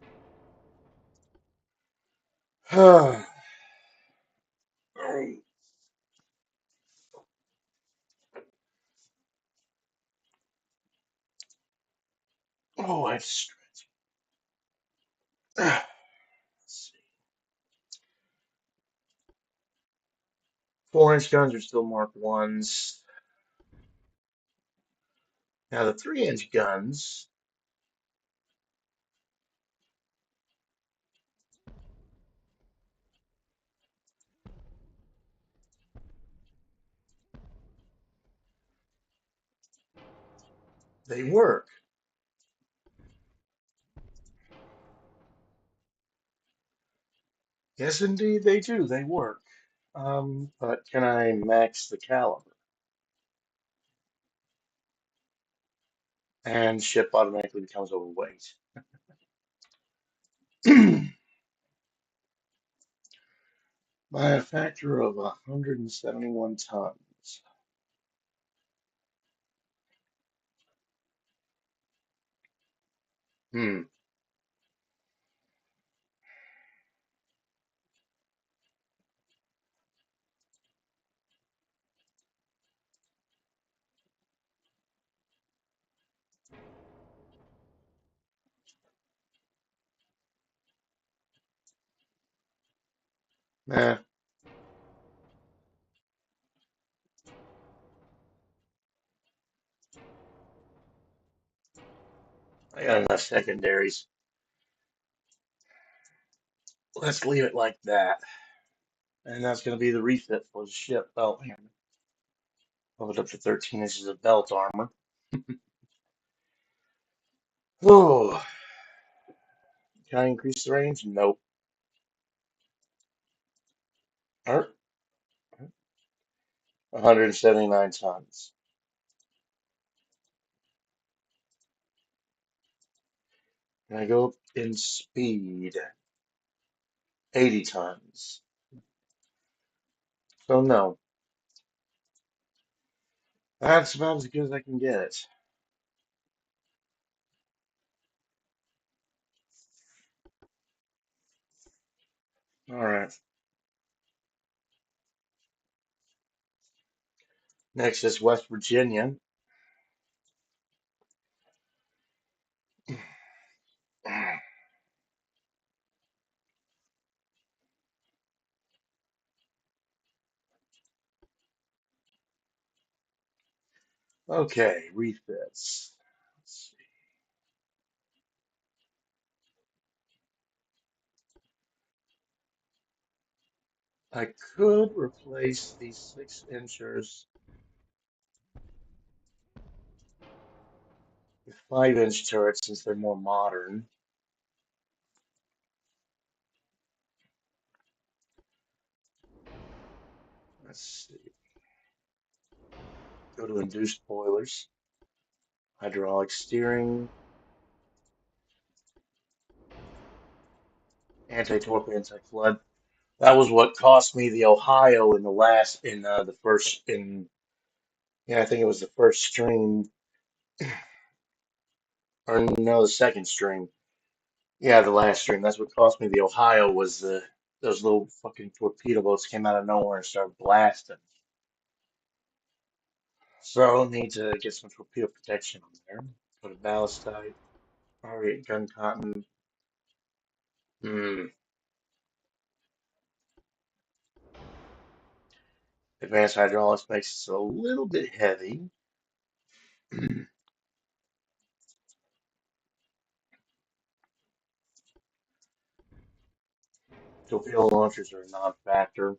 Oh, I have to stretch. Let's see. 4-inch guns are still marked ones. Now the 3-inch guns, they work. Yes, indeed, they do. They work. But can I max the caliber? And ship automatically becomes overweight. By a factor of 171 tons. Hmm. Nah, I got enough secondaries. Let's leave it like that. And that's going to be the refit for the ship. Oh, man. Pump it up to 13 inches of belt armor. Oh, can I increase the range? Nope. 179 tons. Can I go up in speed? 80 tons. So no, that's about as good as I can get it. All right. Next is West Virginia. Okay, refits. Let's see. I could replace these 6-inchers with 5-inch turrets since they're more modern. Let's see. Go to induced boilers. hydraulic steering, anti-torp, anti-flood. That was what cost me the Ohio in the last in the first in yeah, I think it was the first stream or no, the second stream. Yeah, the last stream. That's what cost me the Ohio was the those little fucking torpedo boats came out of nowhere and started blasting. So need to get some torpedo protection on there. Put a ballast type. Alright, gun cotton. Hmm. Advanced hydraulics makes it a little bit heavy. Torpedo launchers are a non-factor.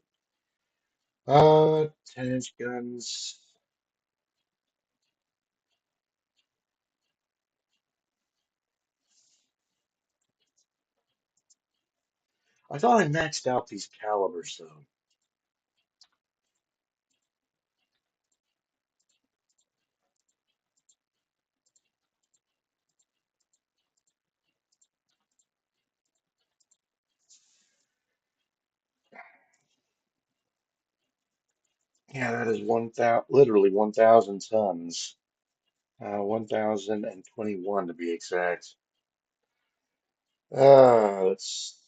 10-inch guns. I thought I maxed out these calibers though. Yeah, that is 1,000, literally 1,000 tons. 1,021 to be exact. Let's see.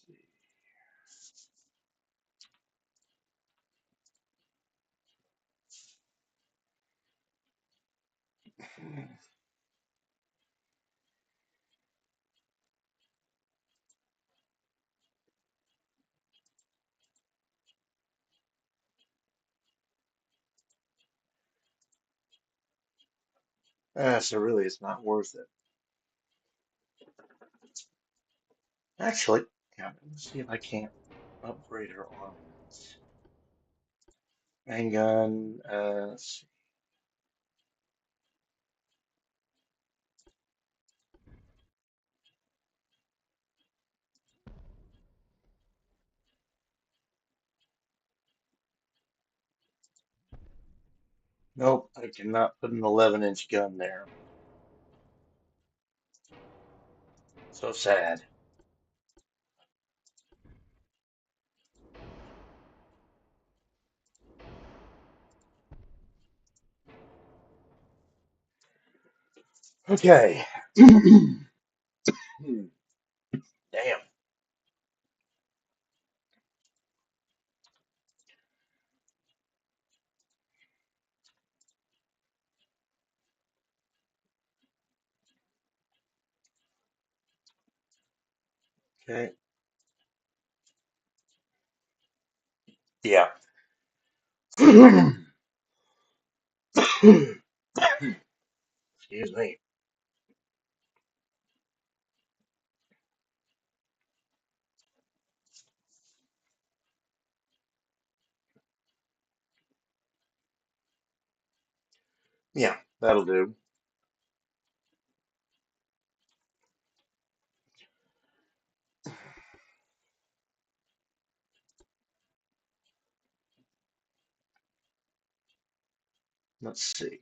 So really, it's not worth it. Actually, yeah, let's see if I can't upgrade her armaments. Handgun, let's see. Nope, I cannot put an 11-inch gun there. So sad. Okay. Damn. Okay. Yeah. Excuse me. Yeah, that'll do. Let's see.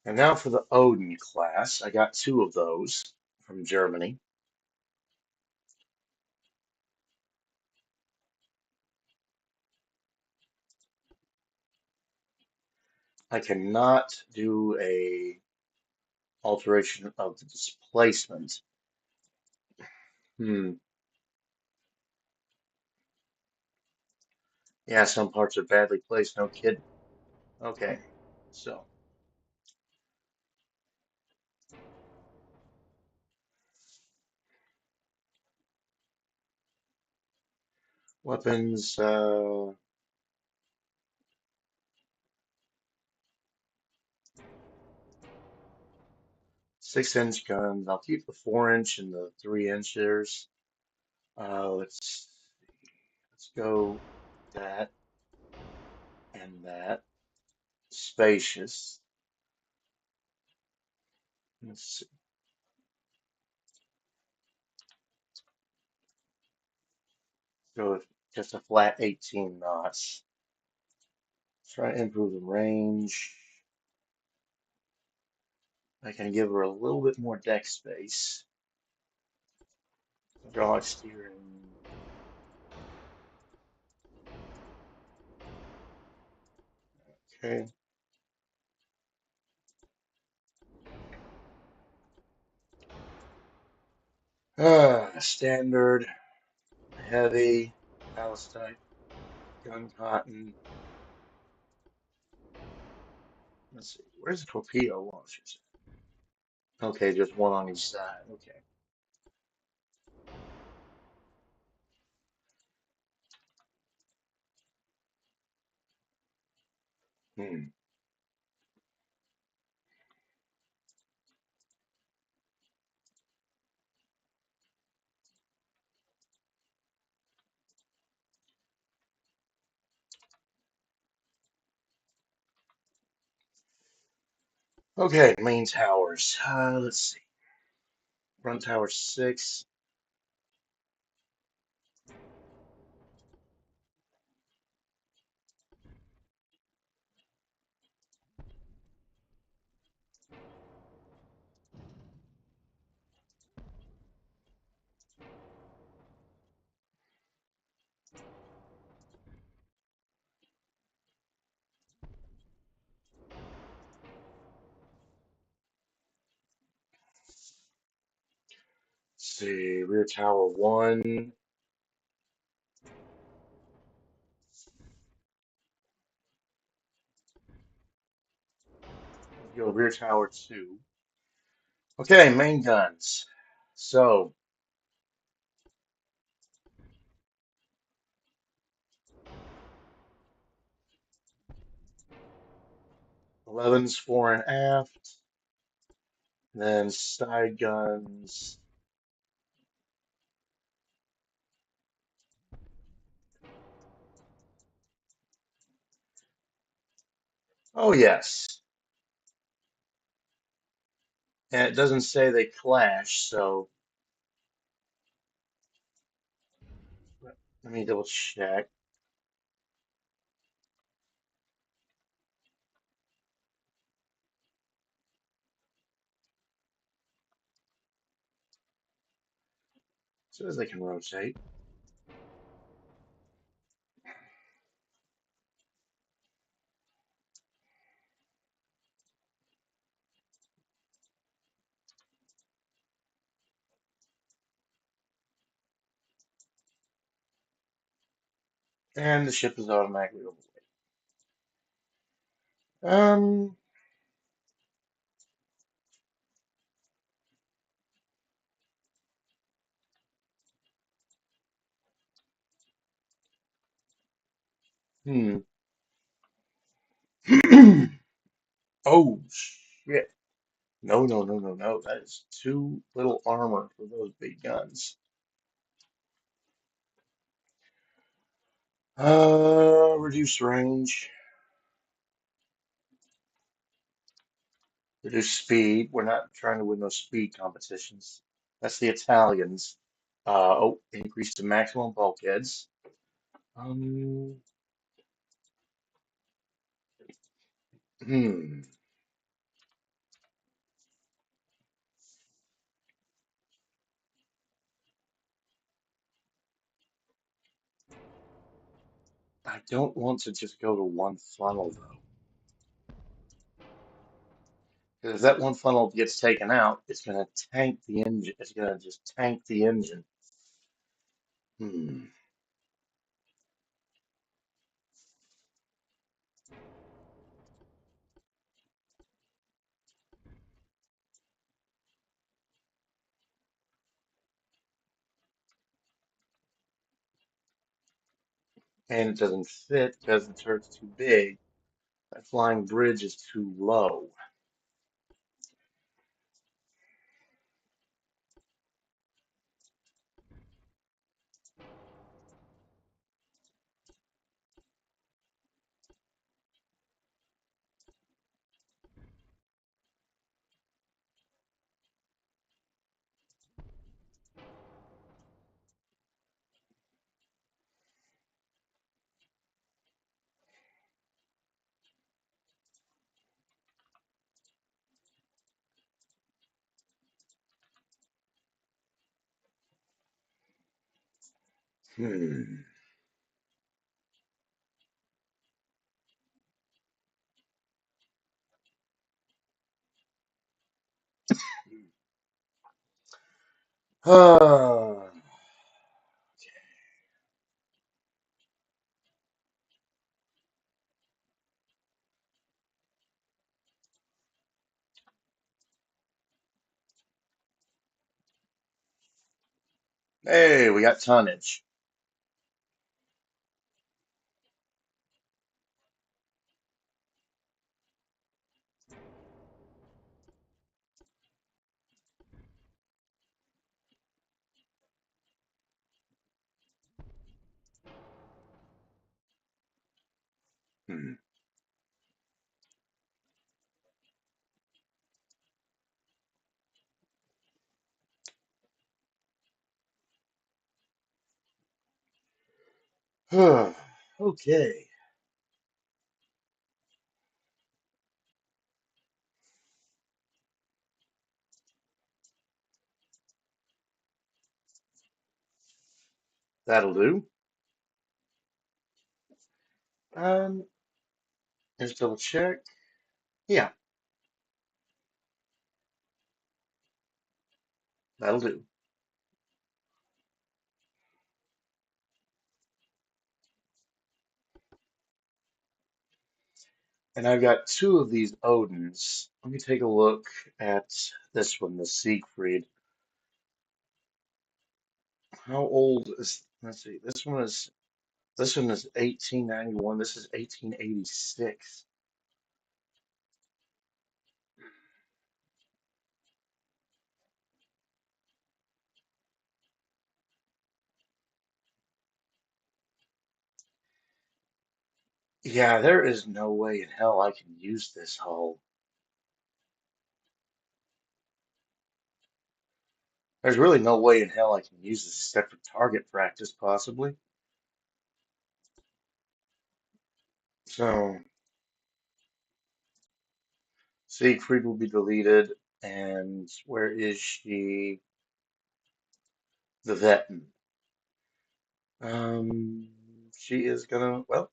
And now for the Odin class. I got two of those from Germany. I cannot do a alteration of the displacement. Hmm. Yeah, some parts are badly placed, no kidding. Okay. So, weapons, 6-inch guns. I'll keep the 4-inch and the 3-inchers. Let's go that and that. Spacious. Let's go with just a flat 18 knots. Try to improve the range. I can give her a little bit more deck space. Hydraulic steering. Okay. Standard, heavy, ballast type, gun cotton. Let's see. Where's the torpedo launchers? Okay, just one on each side. Okay. Hmm. Okay, main towers. Let's see. Front tower 6. Let's see. Rear tower 1. Go rear tower 2. Okay, main guns. So, 11's fore and aft. Then side guns. Oh, yes. And it doesn't say they clash, so let me double check. So as they can rotate. And the ship is automatically overweight. Um, hmm. Oh, shit. No, no, no, no, no. That is too little armor for those big guns. Reduce range, reduce speed. We're not trying to win those speed competitions. That's the Italians. Oh, increase the maximum bulkheads. Um, hmm. I don't want to just go to one funnel though. Because if that one funnel gets taken out, it's going to tank the engine. It's going to just tank the engine. Hmm. And it doesn't fit because the turret's too big. That flying bridge is too low. Hmm. Ah, hey, we got tonnage. Hmm. Okay, that'll do. Um, just double check. Yeah, that'll do. And I've got two of these Odins. Let me take a look at this one, the Siegfried. How old is, let's see, this one is 1891. This is 1886. Yeah, there is no way in hell I can use this hull. There's really no way in hell I can use this except for target practice, possibly. So, Siegfried will be deleted. And where is she? The Veton. She is gonna, well,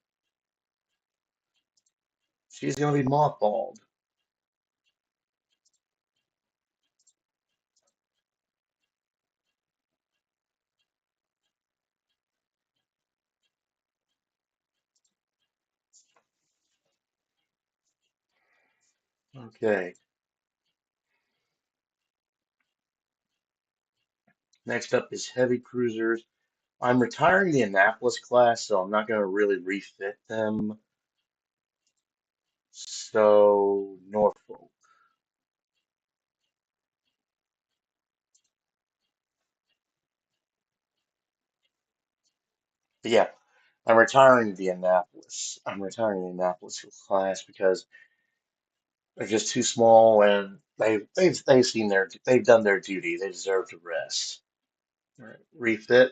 she's gonna be mothballed. Okay. Next up is heavy cruisers. I'm retiring the Annapolis class, so I'm not gonna really refit them. So, Norfolk. But yeah, I'm retiring the Annapolis class because they're just too small and they've done their duty. They deserve to rest. All right, refit.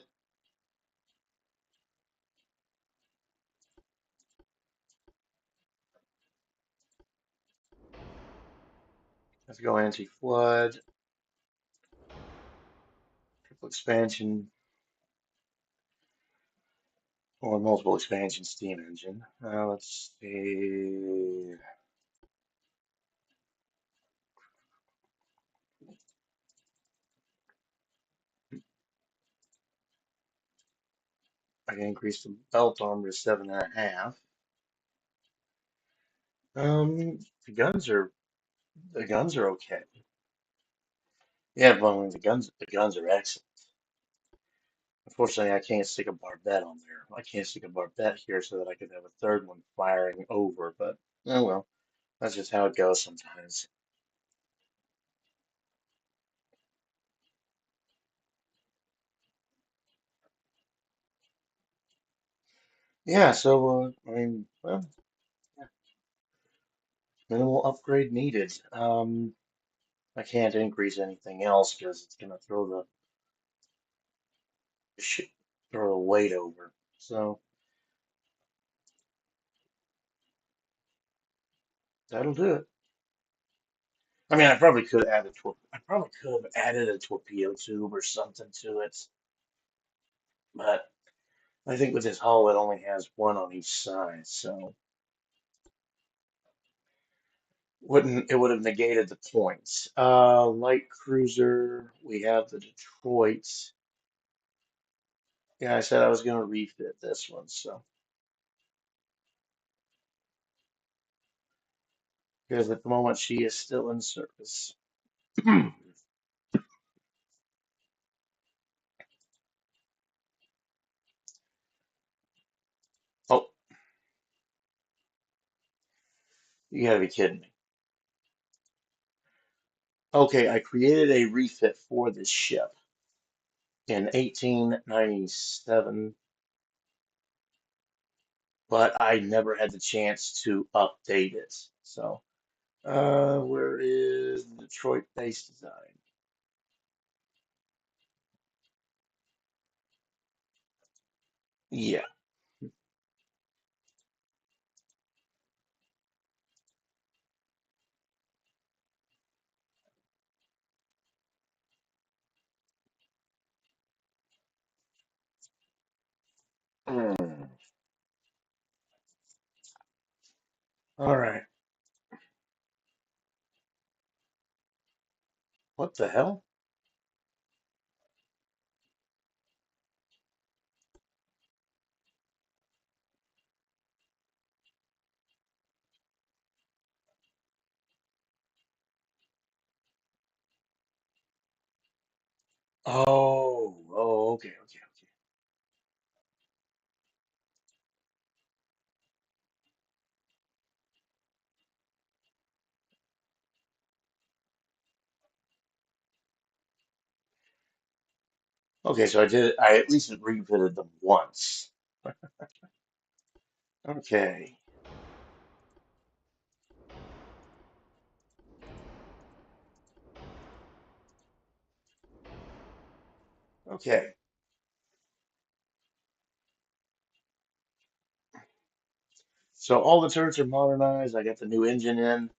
Let's go anti-flood, triple expansion, or multiple expansion steam engine. Let's see. I can increase the belt armor to 7.5. The guns are okay. Yeah, but I mean, the guns are excellent. Unfortunately, I can't stick a barbette on there. I can't stick a barbette here so that I could have a third one firing over, but oh well, that's just how it goes sometimes. Yeah, so I mean, well, yeah, minimal upgrade needed. I can't increase anything else because it's gonna sh- throw the weight over. So that'll do it. I mean, I probably could have added a torpedo tube or something to it, but. I think with this hull, it only has one on each side, so wouldn't it would have negated the points. Light cruiser, we have the Detroit. Yeah, I said I was going to refit this one, so because at the moment she is still in service. Oh, you gotta be kidding me. Okay, I created a refit for this ship in 1897, but I never had the chance to update it. So, where is the Detroit base design? Yeah. Hmm. All right. What the hell? Okay, okay, okay. Okay, so I at least refitted them once. Okay, okay. So all the turrets are modernized. I got the new engine in.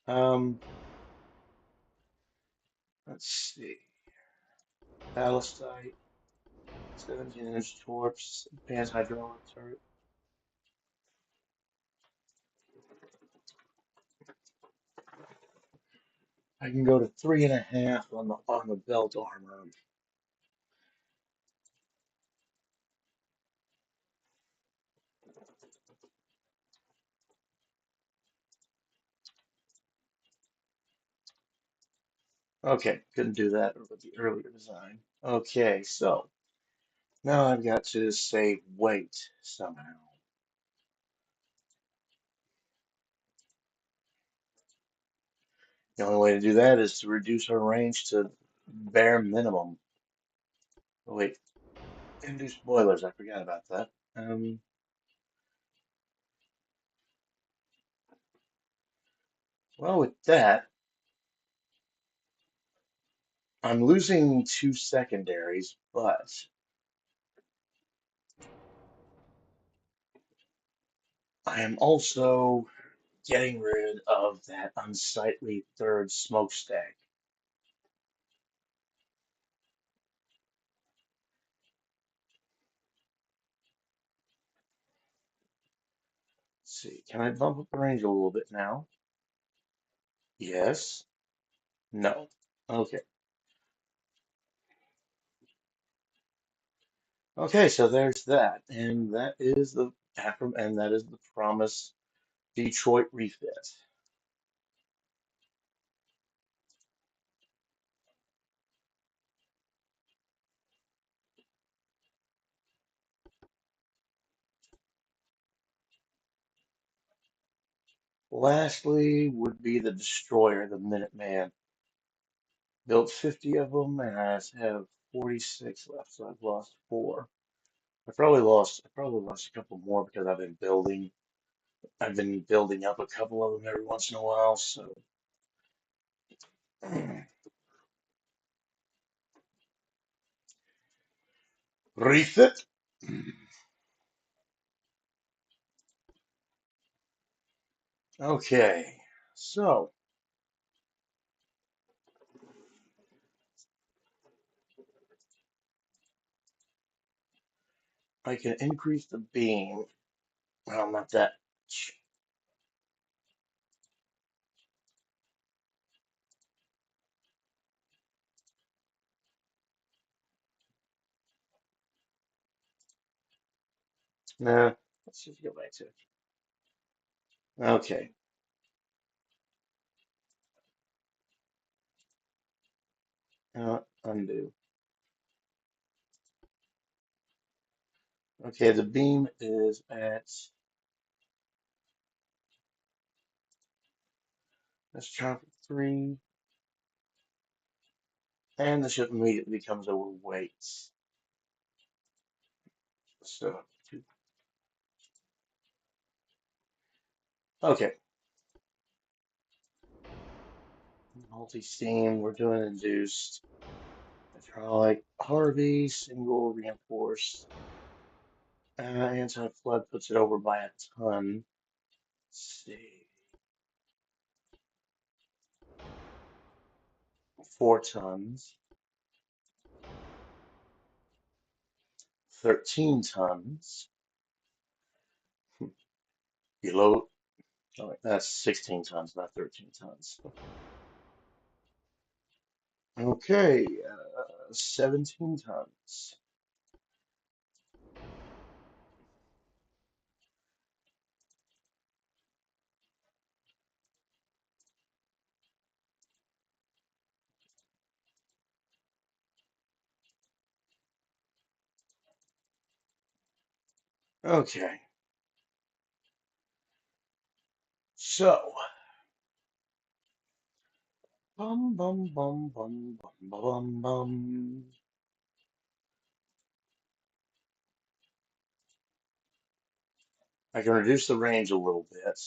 Um, let's see. Ballistite, 17-inch torps, advanced hydraulic turret. I can go to 3.5 on the belt armor. Okay, couldn't do that with the earlier design. Okay, so now I've got to save weight somehow. The only way to do that is to reduce our range to bare minimum. Oh, wait, induced boilers, I forgot about that. Well, with that, I'm losing 2 secondaries, but I am also getting rid of that unsightly third smokestack. Let's see, can I bump up the range a little bit now? Yes. No. Okay. Okay, so there's that. And that is the promise Detroit refit. Lastly would be the destroyer, the Minuteman. Built 50 of them and I have 46 left, so I've lost four. I probably lost a couple more because I've been building up a couple of them every once in a while, so refit. Okay, so I can increase the beam. Well, not that. Nah, let's just go back to it. Okay, undo. Okay, the beam is at, let's try for 3, and the ship immediately becomes overweight. So, okay, multi-steam, we're doing induced. Hydraulic, Harvey, single reinforced. Anti-flood puts it over by a ton. Let's see, 4 tons, 13 tons. Below, oh, that's 16 tons, not 13 tons. Okay, 17 tons. Okay, so, bum bum bum bum bum bum bum. I can reduce the range a little bit.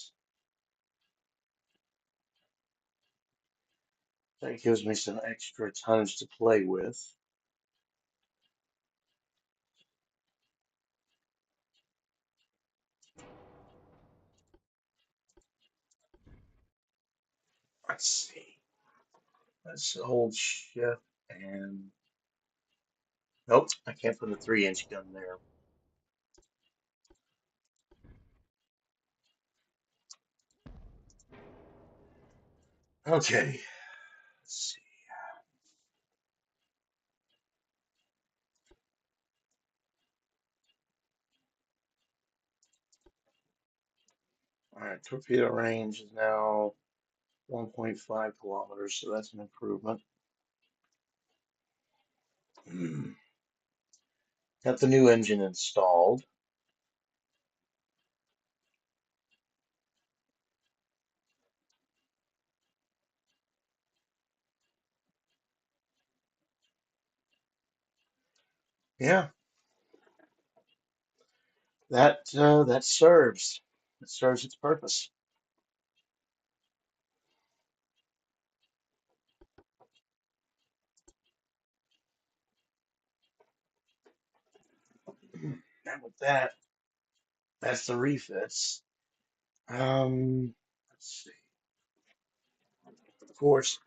That gives me some extra tonnage to play with. Let's see. Let's hold shift and nope, I can't put a 3-inch gun there. Okay, let's see. All right, torpedo range is now 1.5 kilometers, so that's an improvement. Got the new engine installed. Yeah, that serves. It serves its purpose. And with that, that's the refits. Let's see. Of course,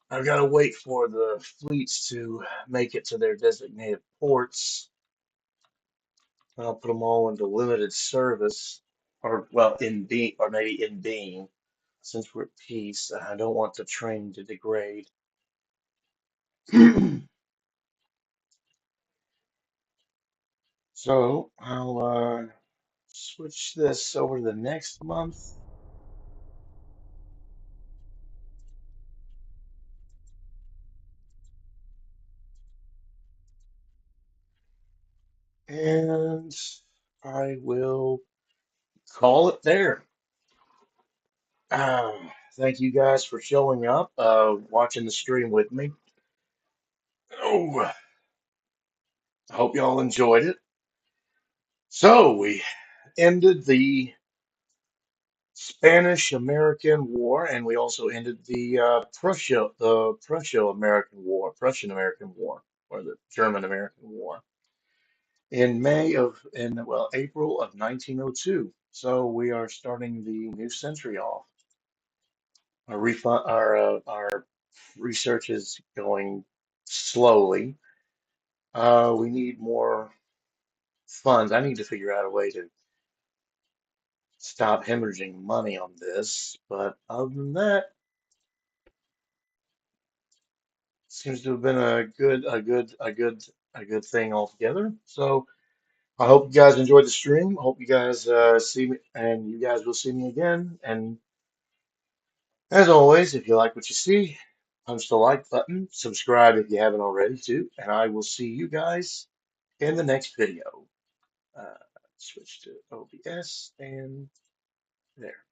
I've got to wait for the fleets to make it to their designated ports. I'll put them all into limited service, or well, in being, or maybe in being, since we're at peace. I don't want the train to degrade. So I'll switch this over to the next month, and I will call it there. Thank you guys for showing up, watching the stream with me. Oh, I hope y'all enjoyed it. So we ended the Spanish-American War, and we also ended the Prusso-American War, Prussian-American War, or the German-American War in April of 1902. So we are starting the new century off. Our research is going slowly. We need more funds. I need to figure out a way to stop hemorrhaging money on this. But other than that, seems to have been a good thing altogether. So I hope you guys enjoyed the stream. I hope you guys see me, and you guys will see me again. And as always, if you like what you see, punch the like button, subscribe if you haven't already too, and I will see you guys in the next video. Uh, Switch to OBS and there.